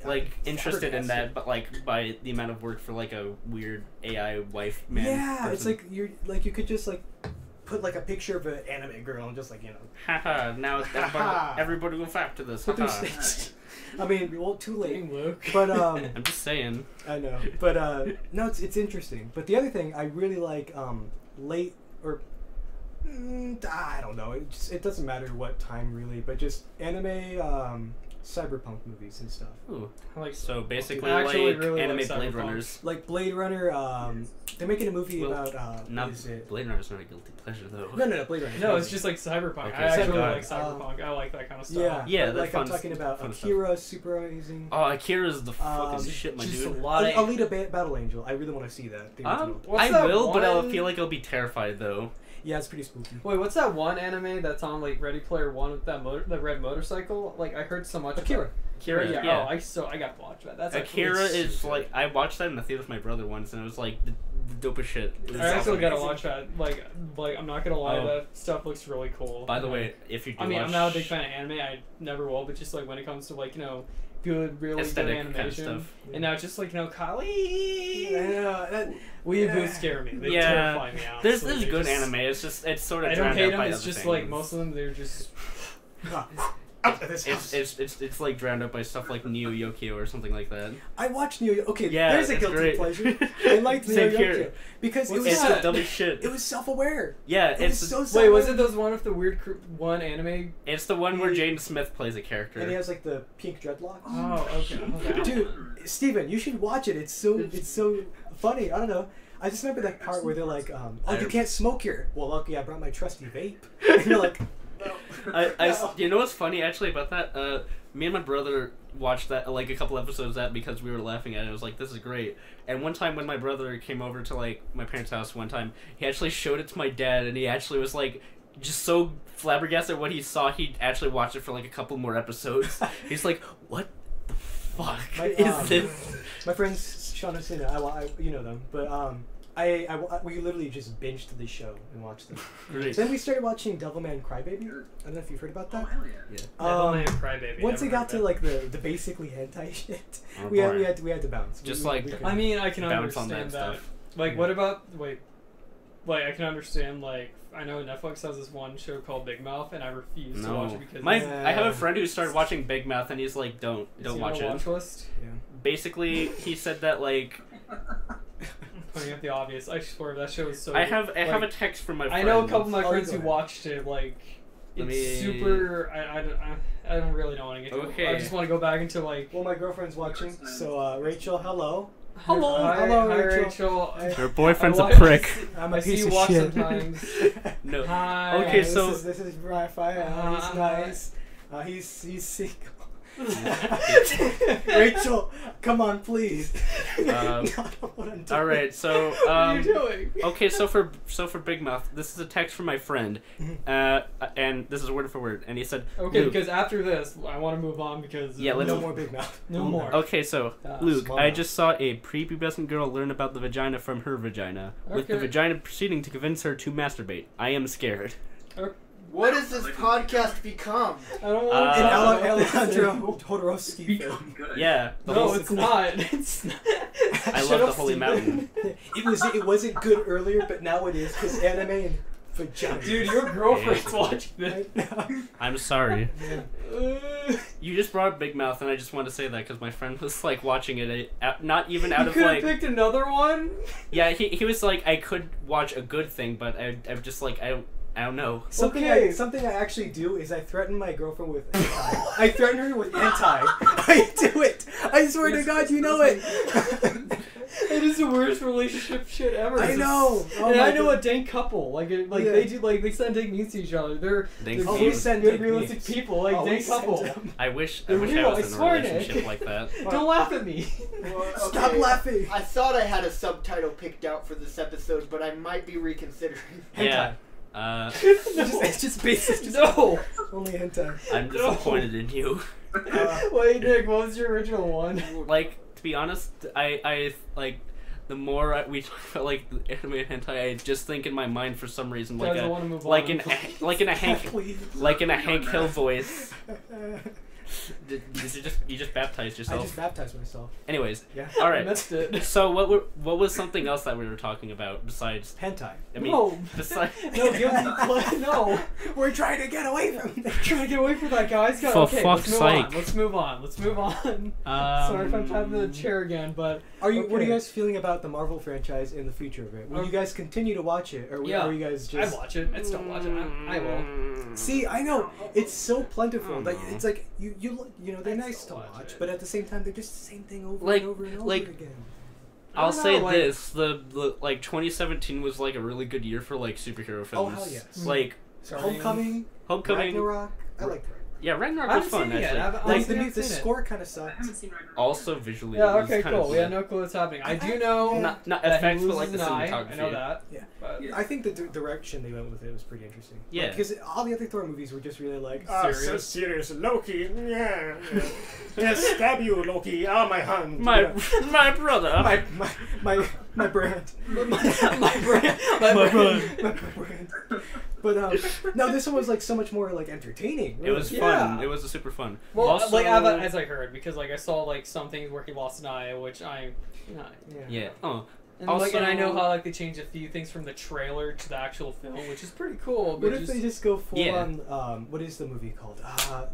Like interested in flabbergasted. that, but like by the amount of work for like a weird AI wife man. Yeah, it's person. like you could just like put like a picture of an anime girl and just like Haha, now Haha. everybody will fact to this. put their Haha. stakes. I mean, well, too late. Dang, Luke. But I'm just saying. I know, but no, it's interesting. But the other thing I really like, late or I don't know. It doesn't matter what time really, but just anime, cyberpunk movies and stuff. Ooh. I like So basically, I actually like really anime like Blade Cyberpunk. Runners. Like Blade Runner. They're making a movie Well, about Not what is it? Blade Runner's not a guilty pleasure though. No, Blade Runner. No, it's just like Cyberpunk. Okay, I actually Cyberpunk. like Cyberpunk. I like that kind of stuff. Yeah, Yeah, but, that's like I'm fun talking about fun stuff. Akira, super amazing. Oh, Akira's the fucking shit, my just dude. a lot of. Alita Battle Angel. I really want to see that. The original. What's I that will, but I'll one- feel like I'll be terrified though. Yeah, it's pretty spooky. Wait, what's that one anime that's on like Ready Player One with that the red motorcycle? Like I heard so much. Akira. Akira, yeah. yeah. Oh, I got to watch that. That's Akira actually is super like I watched that in the theater with my brother once, and it was like the dopest shit. It was I actually gotta amazing. watch that. Like I'm not gonna lie, Oh. that stuff looks really cool. By the way, if you do I mean, watch I'm not a big fan of anime. I never will. But just like when it comes to like good, really aesthetic good kind of animation, stuff. and now it's just like Kali. I know. Weeaboos scare me. They terrify me out. There's Like, they good just- anime. It's just it's sort of I don't drowned hate out them. by It's other just things. like most of them. They're just out of this house. It's like drowned out by stuff like Neo Yokio or something like that. I watched Neo. Okay, Yeah, there's a it's guilty great. pleasure. I liked Neo Same here. Yokio because it was It's that? the dumbest shit. it was self-aware. Yeah, It it's was so Wait, self-aware. was it those one with the weird one anime? it's the one where Jaden Smith plays a And he character. has like the pink dreadlocks. Oh, okay. Okay. Dude, Steven, you should watch it. It's so funny. I don't know. I just remember that part where they're like, "Oh, you can't smoke here." Well, lucky I brought my trusty vape. And you're like, no. You know what's funny actually about that? Me and my brother watched that like a couple episodes of that because we were laughing at it. It was like, this is great. And one time when my brother came over to like my parents' house one time, he actually showed it to my dad, and he actually was like just so flabbergasted at what he saw. He actually watched it for like a couple more episodes. He's like, what the fuck is this? My friends Sean and Sina, I you know them, but we literally just binged the show and watched them. Great. Then we started watching Devilman Crybaby. I don't know if you've heard about Oh that. hell yeah! Devilman Crybaby. Once never it got heard to of like the basically hentai shit, Oh, we boy. had to bounce. Just We like- couldn't. I mean, I can Bounce on understand that that. stuff. Like, Yeah. what about like I can understand like I know Netflix has this one show called Big Mouth, and I refuse to watch No, it because I it's have a friend who started watching Big Mouth, and he's like, don't on watch the it. watch list. Yeah. Basically, he said that like Pointing out the obvious. I swear that show is so. I have a like, text from my I friend. know a couple of my Oh, friends go who ahead. watched it. Like, Let it's me- super. I don't really know what to get to. Okay. I just want to go back into like. Well, my girlfriend's watching, so Rachel, hello. Hello, Hello, hi, Rachel. Rachel. Your boyfriend's I a watch- prick. I'm I a see piece you of watch shit. sometimes. No. Hi. Okay, this so- is Raphael. He's Hi. nice. He's single. Rachel, come on, please. Um, Not what I'm doing. All right, so What are you doing? okay, so for Big Mouth, this is a text from my friend, and this is word for word, and he said, Okay, Luke, because after this, I want to move on because Yeah, let's- No more big mouth. no more. Okay, so Ah, Luke, small I mouth. just saw a prepubescent girl learn about the vagina from her vagina, with the Okay. vagina proceeding to convince her to masturbate. I am scared. What does this podcast become? I don't Uh, want An to. Alejandro Jodorowsky film. Good. Yeah, the No, whole- it's not. It's not. I Shut love up, the Holy Steven. Mountain. It wasn't good earlier, but now it is because anime and vagina. Dude, your girlfriend's watching this. Right now. I'm sorry. Yeah. You just brought up Big Mouth, and I just wanted to say that because my friend was like watching it, not even out You of could have like. picked another one. Yeah, he was like, I could watch a good thing, but I'm just like, I don't know. Something Okay. something I actually do is I threaten my girlfriend with hentai. I threaten her with hentai. I do it. I swear to God, you know it. It is the worst relationship shit ever. I know. Oh and my I know God. a dank couple. Like Yeah. they do. Like they send dick memes to each other. They're Dank Oh, memes. we good, send good dick realistic memes. people. Like Oh, we dank send couple. them. I wish They're I real, I was in a swear, relationship Nick. like that. Don't laugh at me. Stop laughing. I thought I had a subtitle picked out for this episode, but I might be reconsidering. Yeah. It's just basic. No. Only hentai. I'm disappointed in you. Wait, Nick. What was your original one? Like, to be honest, I like, the more we talk about like anime and hentai, I just think in my mind for some reason like Guys, I wanna move like on. in a Hank Please. Hank Hill voice. Did you just baptized I yourself? just baptized myself. Anyways, Yeah. all I right. missed it. So what was something else that we were talking about besides? Hentai. I mean, No. besides. No, guilty. No. We're trying to get away from this. Trying to get away from that, guys. For Okay, let's fuck's move sake. on. Let's move on. Let's move on. Sorry if I'm tapping the chair again, but What are you Okay. guys feeling about the Marvel franchise in the future of it? Will you Okay. guys continue to watch it, or Yeah. are you guys I just? watch it. I still watch it. I will. See, I know it's so plentiful. Like Mm. it's like you know they're I'd nice to still watch watch, it. but at the same time they're just the same thing over Like- and over and over like- again. I'll don't say know, like- this: the like 2017 was like a really good year for like superhero films. Oh, hell yes. Like Homecoming, Homecoming. Ragnarok. I like that. Yeah, Ragnarok I was haven't fun seen it yet. actually. I've- Like honestly, the haven't the seen it. score kind of I sucks. haven't seen Ragnarok. Also visually. Yeah. it was Okay. kind of Cool. We had cool. no clue what's happening. I do know Not that effects, he but like loses the an eye. cinematography. I know that. Yeah. But Yeah. I think the direction they went with it was pretty interesting. Yeah. Because all the other Thor movies were just really like, Serious? serious. Loki, yeah. Yes, stab you, Loki. Oh, my hand. My Yeah. my brother. my brand. my brand. My brand. my brand. But no, this one was like so much more like entertaining. It was Yeah. fun. It was a super fun. Well, also, like as I heard, because like I saw like some things where he lost an eye, which I, yeah. Oh, And and I know Also- how like they changed a few things from the trailer to the actual film, which is pretty cool. What But if they just go full Yeah. on? What is the movie called?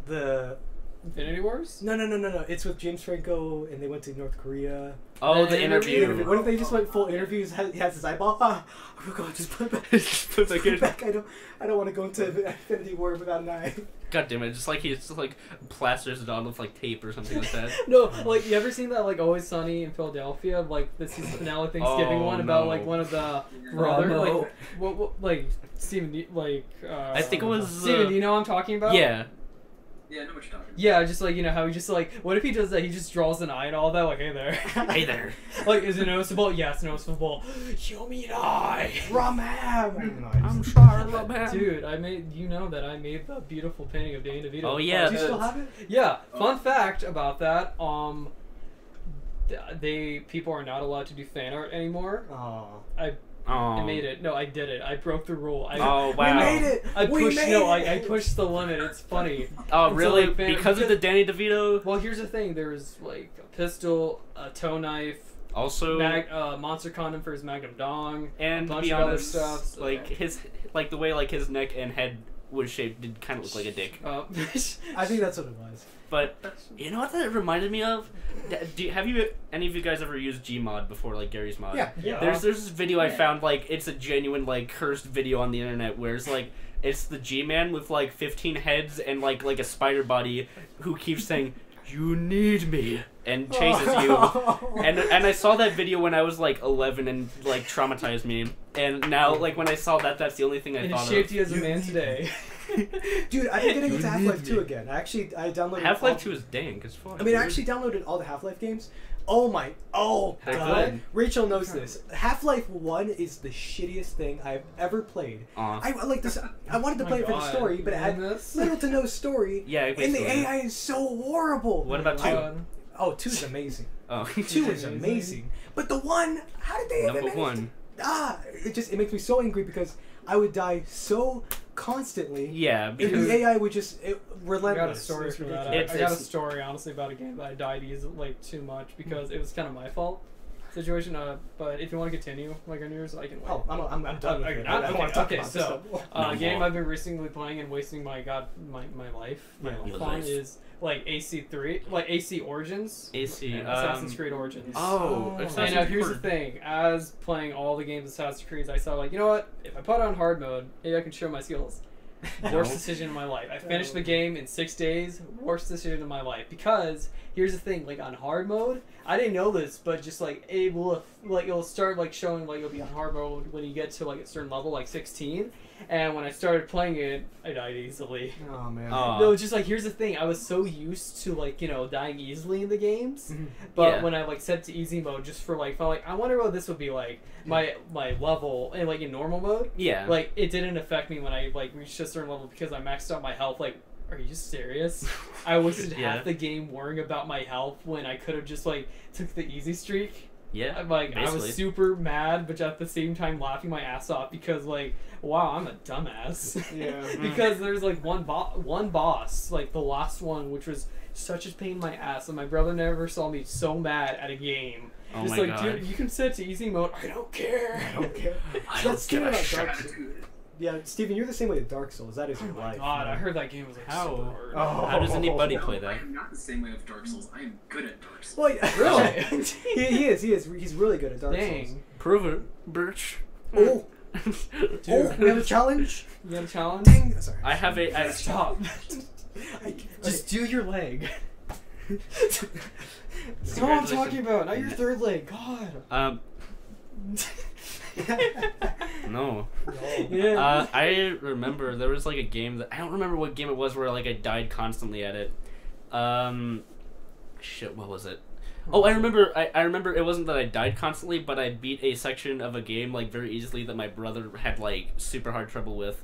The Infinity Wars? no. It's with James Franco, and they went to North Korea. Oh, The the interview. What if they just went full interviews? He has his eyeball. Oh my god, just put it back. Put it back in. Back. I don't want to go into Infinity War without an eye. God damn it! Just like he just like plasters it on with like tape or something like that. No, like you ever seen that like Always Sunny in Philadelphia, like the season finale Thanksgiving Oh, one about no. like one of the brother, no. like what like Steven, like I think it was Steven. Do you know what I'm talking about? yeah. Yeah, I know what you're talking about. Yeah, just like how he just like what if he does that? He just draws an eye and all that. Like hey there, Hey there. like is it noticeable? Yeah, it's noticeable. Show me an eye. I'm sorry, Rob. Dude, I made that I made the beautiful painting of Danny DeVito. Oh, yeah. Do you still have it? Yeah. Oh. Fun fact about that. People are not allowed to do fan art anymore. Oh. I made it. No, I did it. I broke the rule. Oh wow. We made it. I We pushed. made No, it. I pushed the limit. It's funny. Oh And so, really? like, Because of the Danny DeVito. Well, here's the thing. There was like a pistol, a toe knife, Also, monster condom for his Magnum Dong, and a to bunch be of other honest, stuff. So, like his the way like his neck and head was shaped did kind of look like a dick. I think that's what it was. But you know what that reminded me of? Have any of you guys ever used Gmod before, like Gary's Mod? Yeah. There's this video I Yeah. found, like it's a genuine like cursed video on the internet where it's like it's the G-Man with like 15 heads and like a spider body who keeps saying "You need me" and chases you. And I saw that video when I was like 11 and like traumatized me. And now like when I saw that, that's the only thing I and it thought shaped of. you as a man today. Dude, I've been getting into You Half-Life need 2 me. again. I downloaded Half-Life all- 2 is dank as fuck. I mean, I dude. actually downloaded all the Half-Life games. Oh They're god. good. Rachel knows this. Half-Life 1 is the shittiest thing I've ever played. I like this. I wanted to Oh play my it for the God. story, but it had This? little to no story. Yeah, And the basically. AI is so horrible. What about Oh, 2? Oh, 2 is amazing. Oh. 2 is amazing. But the 1, how did they even Number manage 1. it makes me so angry because I would die so constantly. Yeah, And because the AI would just I relentless. got a story It's for that. ridiculous. I got a story honestly about a game that I died too much because it was kind of my fault situation. But if you want to continue like on yours, I can wait. Oh, I'm done with Okay, it. I don't want to talk okay, about so this. No game more. I've been recently playing and wasting my life Yeah, my your life on life. is like AC3, like AC Origins, AC. Assassin's Creed Origins. Oh, Oh. And here's the thing: as playing all the games Assassin's Creed, I saw like, you know what? If I put it on hard mode, maybe I can show my skills. Worst decision in my life. I finished the game in 6 days. Worst decision in my life. Because here's the thing: like on hard mode, I didn't know this, but just like it'll start like showing like you'll be on hard mode when you get to like a certain level, like 16. And when I started playing it, I died easily. Oh man. No, just like here's the thing: I was so used to like dying easily in the games, Mhm. but Yeah. when I like set to easy mode just for like, felt like I wonder what this would be like my level and like in normal mode. Yeah. Like it didn't affect me when I like reached a certain level because I maxed out my health. Like, are you serious? I wasted Yeah. half the game worrying about my health when I could have just like took the easy streak. yeah. I'm like I basically. was super mad, but at the same time laughing my ass off because like, wow, I'm a dumbass. Yeah. Because there's like one boss, like the last one, which was such a pain in my ass, and my brother never saw me so mad at a game. Oh Just my like, God. dude, you can set it to easy mode. I don't care. I don't care. I That's don't give a about shit. Dark Souls. Yeah, Steven, you're the same way with Dark Souls. That is Oh your my life. god, man. I heard that game was like How? super hard. Oh. How does anybody No, play I that? am not the same way with Dark Souls. I am good at Dark Souls. Well, yeah, Really? he is. He's really good at Dark Souls. Dang. Prove it, bitch. Oh, Dude. oh, we have a challenge. You got a challenge? Dang. Sorry. I have a. Stop. I, Just do your leg. That's what I'm Congratulations. talking about. Not your third leg. God. No. Yeah. I remember there was like a game that I don't remember what game it was where like I died constantly at it. Shit, what was it? Oh, I remember. I remember it wasn't that I died constantly, but I beat a section of a game like very easily that my brother had like super hard trouble with.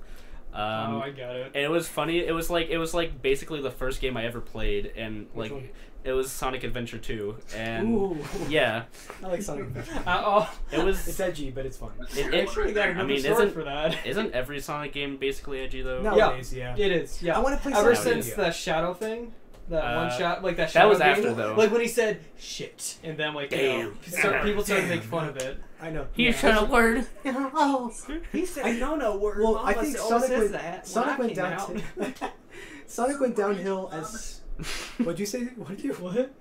Oh, I got it. And it was funny. It was like basically the first game I ever played, and Which like one? it was Sonic Adventure 2, and Ooh. yeah, I like Sonic Adventure. Oh, it was. It's edgy, but it's fun. It- I actually got another mean, story isn't- for that. Isn't every Sonic game basically edgy though? Nowadays, yeah. It is, yeah. I want to play Ever Sonic since Video. the Shadow thing, That one shot, like that. That was shadow after game? though. Like when he said "shit," and then like people started to make fun of it. I know. He said a word. Oh, He said no word. well, I think Sonic went down. down. Sonic went downhill as. What'd you say? What?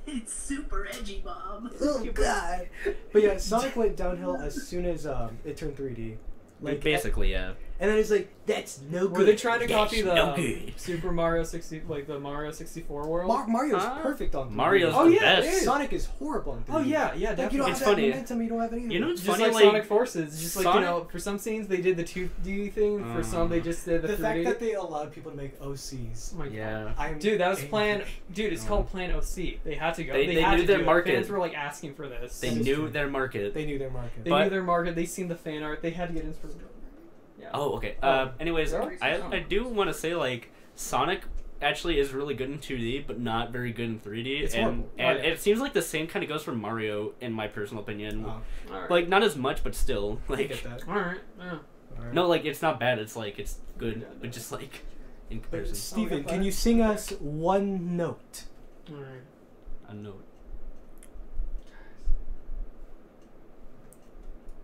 It's super edgy, Mom. Oh God! But yeah, Sonic went downhill as soon as it turned 3D. Like basically, yeah. And then it's like, that's no good. Were they trying to That's copy the no good. Super Mario 60, like the Mario 64 world? Mario's perfect on 3D. Mario's Oh, the yeah, it best. is. Sonic is horrible on 3D. Oh yeah, Like, you don't definitely. have It's that funny. momentum, you don't have any of You know, it. it's Just funny, like Sonic Forces, just like Sonic- for some scenes they did the 2D thing. For some they just did the 3D. fact that they allowed people to make OCs. Oh my God. Yeah. Dude, that was angry. Plan. Dude, it's called Plan OC. They had to go. They had knew to their do it. market. Fans were like asking for this. They That is knew true. their market. They knew their market. They but- knew their market. They seen the fan art. They had to get inspiration. Yeah. Oh, okay. Oh. Anyways, Really? I do want to say like Sonic actually is really good in 2D, but not very good in 3D. It's and horrible. and Oh, yeah. it seems like the same kind of goes for Mario, in my personal opinion. Oh, All right. Like not as much, but still, I like get that. All right. Yeah. Alright. no, like it's not bad. It's like it's good, Yeah, no. but just like in But comparison, Steven, Oh, can you sing us one note? All right. a note.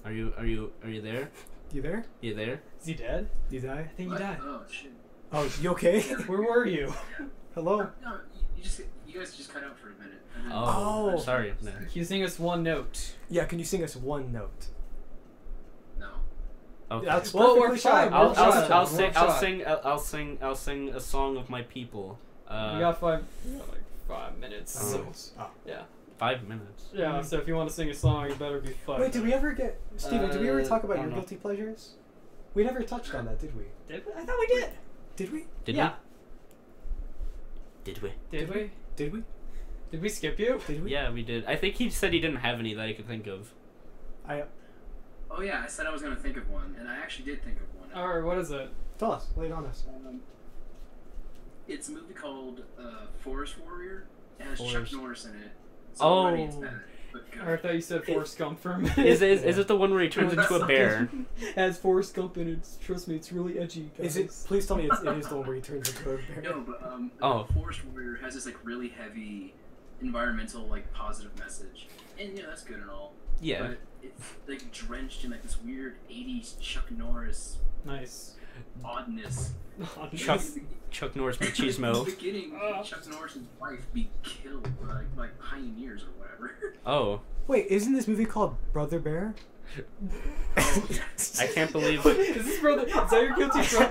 Are you there? You there? You there? Is he dead? You die? I think he What? died. Oh shit. Oh, you okay? Where were you? Hello? No, you guys just cut out for a minute. And then- Oh, Oh. sorry. No. Can you sing us one note? Yeah, can you sing us one note? No. Okay. That's Well, perfectly we're fine. fine. I'll, We're I'll, fine. I'll We're sing fine. I'll sing a song of my people. We got like 5 minutes. Oh. Oh. Yeah. 5 minutes. Yeah. So if you want to sing a song, it better be fun. Wait, did we ever get Steven, did we ever talk I about don't your know. guilty pleasures? We never touched on that, did we? Did we? I thought we did. Did we? Did Yeah. we? Did we? Did we? Did we? Did we skip you? Did we? Yeah, we did. I think he said he didn't have any that I could think of. Oh yeah, I said I was gonna think of one, and I actually did think of one. All right. What is it? Tell us. Lay it on us. It's a movie called Forest Warrior. It has Chuck Forest. Norris in it. So Oh. already it's bad, but good. Or I thought you said Forrest Gump for a minute. Is it the one where he turns into a bear? Has Forrest Gump in it. Trust me, it's really edgy. Guys. Is it? Please tell me it is the one where he turns into a bear. No, but Oh. Forest Warrior has this like really heavy environmental like positive message, and you know that's good and all. Yeah. But it's like drenched in like this weird '80s Chuck Norris Nice. oddness. Chuck Norris In the Machismo. beginning, Chuck Norris's wife be killed by pioneers or whatever. Oh. Wait, isn't this movie called Brother Bear? Oh, yeah. I can't believe Is this brother? Is that your guilty pleasure?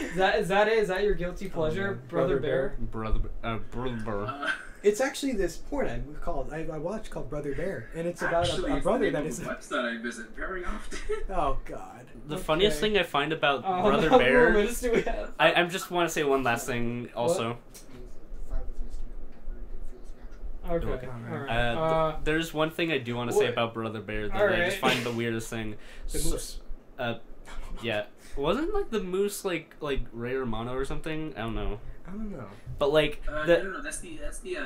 Is that your guilty pleasure, yeah. Brother Brother Bear? Brother. It's actually this porn ad I watched called Brother Bear, and it's about Actually, a it's brother the that name is. of a website I visit very often. Oh God. The funniest Okay. thing I find about Oh, Brother how many Bear. minutes do we have? I just want to say one last thing also. Okay. Okay. Alright. There's one thing I do want to say what- about Brother Bear that I Alright. just find the weirdest thing. The So- moose. Yeah. Wasn't like the moose like Ray Romano or something? I don't know. I don't know. But like No, that's the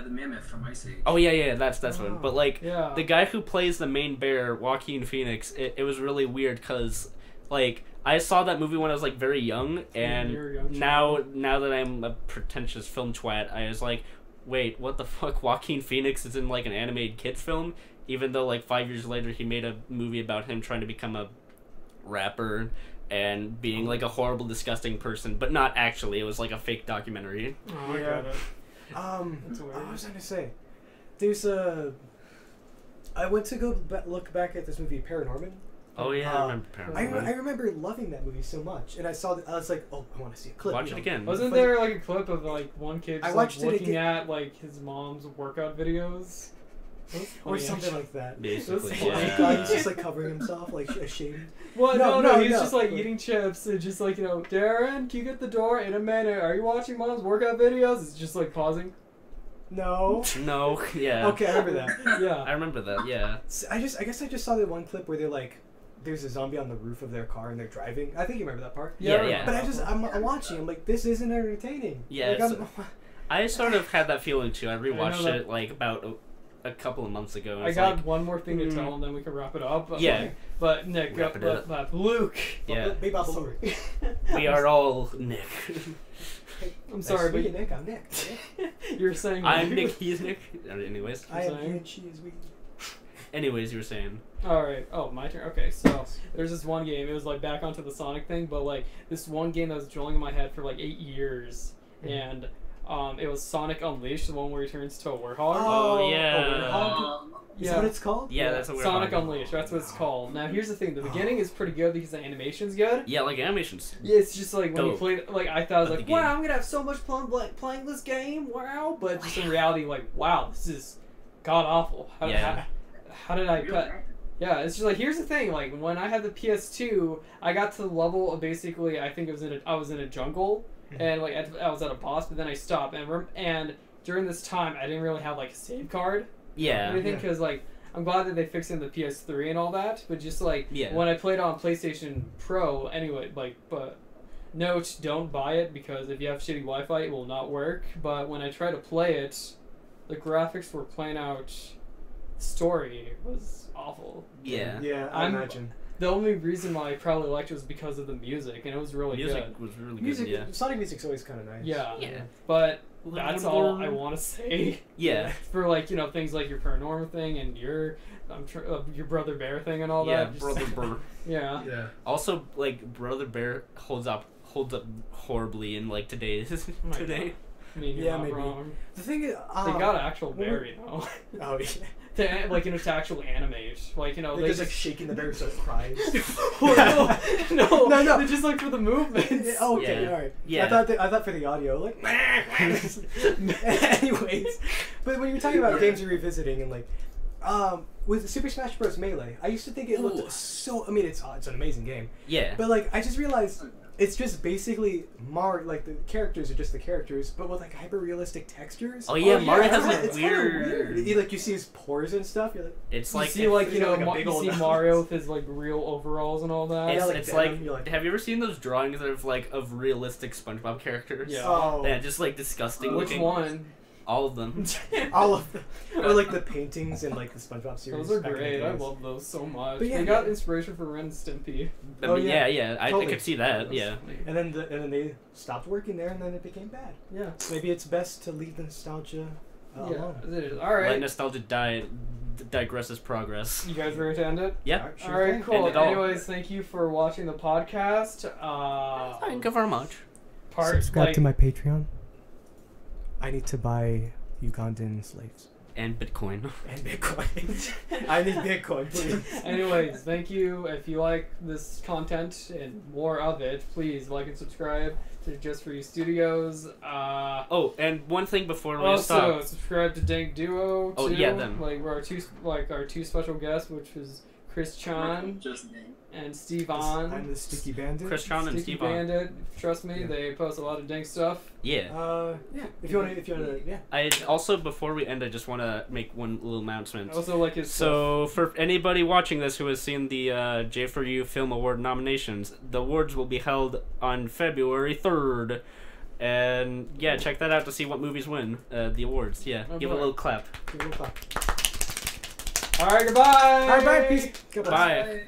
mammoth from Ice Age. oh yeah, that's one. Oh. But like Yeah. the guy who plays the main bear, Joaquin Phoenix, it was really weird because like I saw that movie when I was like very young, and you were a young now that I'm a pretentious film twat, I was like, wait, what the fuck? Joaquin Phoenix is in like an animated kids film, even though like 5 years later he made a movie about him trying to become a rapper and being like a horrible, disgusting person, but not actually. It was like a fake documentary. Oh, I Yeah. got it. What That's weird. was I gonna say? There's a. I went to go look back at this movie Paranorman. Oh yeah, I remember I Paranorman. remember loving that movie so much, and I saw that I was like, oh, I want to see a clip. Watch you it know? again. Wasn't But- there like a clip of like one kid I just, watched it like, looking again. at like his mom's workout videos? Or funny, something actually. like that. Basically, That's Oh my yeah. God, he's just like covering himself, like ashamed. Well, No, no, no, he's no, just like but- eating chips and just like, Darren, can you get the door in a minute? Are you watching mom's workout videos? It's just like pausing. No. No, yeah. Okay, I remember that. I Yeah. remember that, yeah. I guess I just saw that one clip where they're like, there's a zombie on the roof of their car and they're driving. I think you remember that part. Yeah. But I'm watching. I'm like, this isn't entertaining. Yeah, Like, it's- I sort of had that feeling too. I rewatched that- it like about a couple of months ago. And I it's got like, one more thing to tell and then we can wrap it up. But, Yeah. But Nick, Wrap it up. Luke. yeah, Bebop Balloon. we are all Nick. I'm sorry, Nice to meet but you, Nick. I'm Nick. you're saying I'm we. Nick. He's Nick. Anyways. I am Sorry. he and she is we. Anyways, you were saying. All right. Oh, my turn. Okay, so there's this one game. It was like back onto the Sonic thing, but like this one game that was drilling in my head for like 8 years, and it was Sonic Unleashed, the one where he turns to a warthog. Oh, yeah. A warthog? Is that what it's called? Yeah, that's a weird Sonic one. Unleashed. That's what it's called. Now, here's the thing: the beginning is pretty good because the animation's good. Yeah, like animations. Yeah, it's just like when you Dope. play, like I thought I was Of like, the game. wow, I'm gonna have so much fun playing this game, wow. But just in reality, like, wow, this is god awful. Yeah. How did I Real cut? bad. Yeah, it's just like here's the thing. Like when I had the PS2, I got to the level of basically I think it was I was in a jungle and like I was at a boss, but then I stopped and during this time I didn't really have like a save card or Yeah. anything Yeah. because like I'm glad that they fixed it in the PS3 and all that, but just like Yeah. when I played on PlayStation Pro anyway, like but. Note, don't buy it because if you have shitty Wi-Fi, it will not work. But when I tried to play it, the graphics were playing out. Story was awful. Yeah. Yeah, I I'm- imagine. The only reason why I probably liked it was because of the music, and it was really Music good. was really Music, good. Yeah. Sonic music's always kind of nice. Yeah. Yeah. But that's all I want to say Yeah. for like things like your paranormal thing and your your brother bear thing and all Yeah, that. Just- Brother Burr. Yeah. Yeah. Also, like Brother Bear holds up horribly in like today's my today. I mean, you're Yeah, not maybe. wrong. The thing is, They got an actual bear, you know, Oh yeah. to actually animate, like They're they just like shaking the bear so it cries. no, No. they're just like for the movements. Oh, okay, Yeah. all right. Yeah. I thought for the audio, like. Anyways, but when you're talking about games you're revisiting and like, with Super Smash Bros. Melee, I used to think it looked Ooh. so. I mean, it's an amazing game, Yeah. but like I just realized it's just basically Mario. Like the characters are just the characters, but with like hyper realistic textures. Oh yeah, Oh, yeah, Mario it's has kinda- like it's kinda weird. You, like you see his pores and stuff. You're like, It's You like see, like you know, like a big you old see nose. Mario with his like real overalls and all that. it's, Yeah, like it's Venom, like, you're like- have you ever seen those drawings of realistic SpongeBob characters? Yeah. oh, Yeah, just like disgusting Which looking. one? All of them. all of them, or like the paintings in like the SpongeBob series. Those are back in the great. I days. love those so much. But yeah, they got yeah. inspiration for Ren and Stimpy. I Oh, mean, yeah. yeah. I Totally. could see that. Yeah. And then they stopped working there, and then it became bad. Yeah. Maybe it's best to leave the nostalgia Yeah. alone. It is. All Let right. nostalgia digresses progress. You guys ready to end it? Yeah. Sure All right. thing. Cool. End it all. Anyways, thank you for watching the podcast. Thank you very much. Subscribe like, to my Patreon. I need to buy Ugandan slaves And Bitcoin. and Bitcoin. I need Bitcoin, please. Anyways, thank you. If you like this content and more of it, please like and subscribe to Just For You Studios. Oh, and one thing before we Also, stop. subscribe to Dank Duo too. Oh, yeah, them. Like we're our two special guests, which was Chris Chan Just name. and Steve I'm On. the Sticky Bandit. Chris Chan and Sticky Steve on. Bandit. Trust me, Yeah. they post a lot of dank stuff. Yeah. Yeah. If you wanna, yeah. I also, before we end, I just want to make one little announcement. Also, like his So, for anybody watching this who has seen the J4U Film Award nominations, the awards will be held on February 3rd. And yeah, check that out to see what movies win the awards. Yeah, Oh, give it a boy. little clap. Give it a clap. All right, goodbye. All right, bye. Peace. Goodbye. Bye.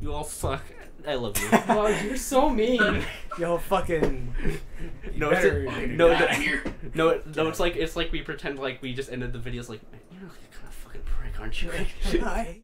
You all suck. I love you. Wow, you're so mean. Yo, fucking. No, you it's better- no, Get outta here. no, it's like we pretend like we just ended the videos like, man, you're kind of fucking prick, aren't you? Bye.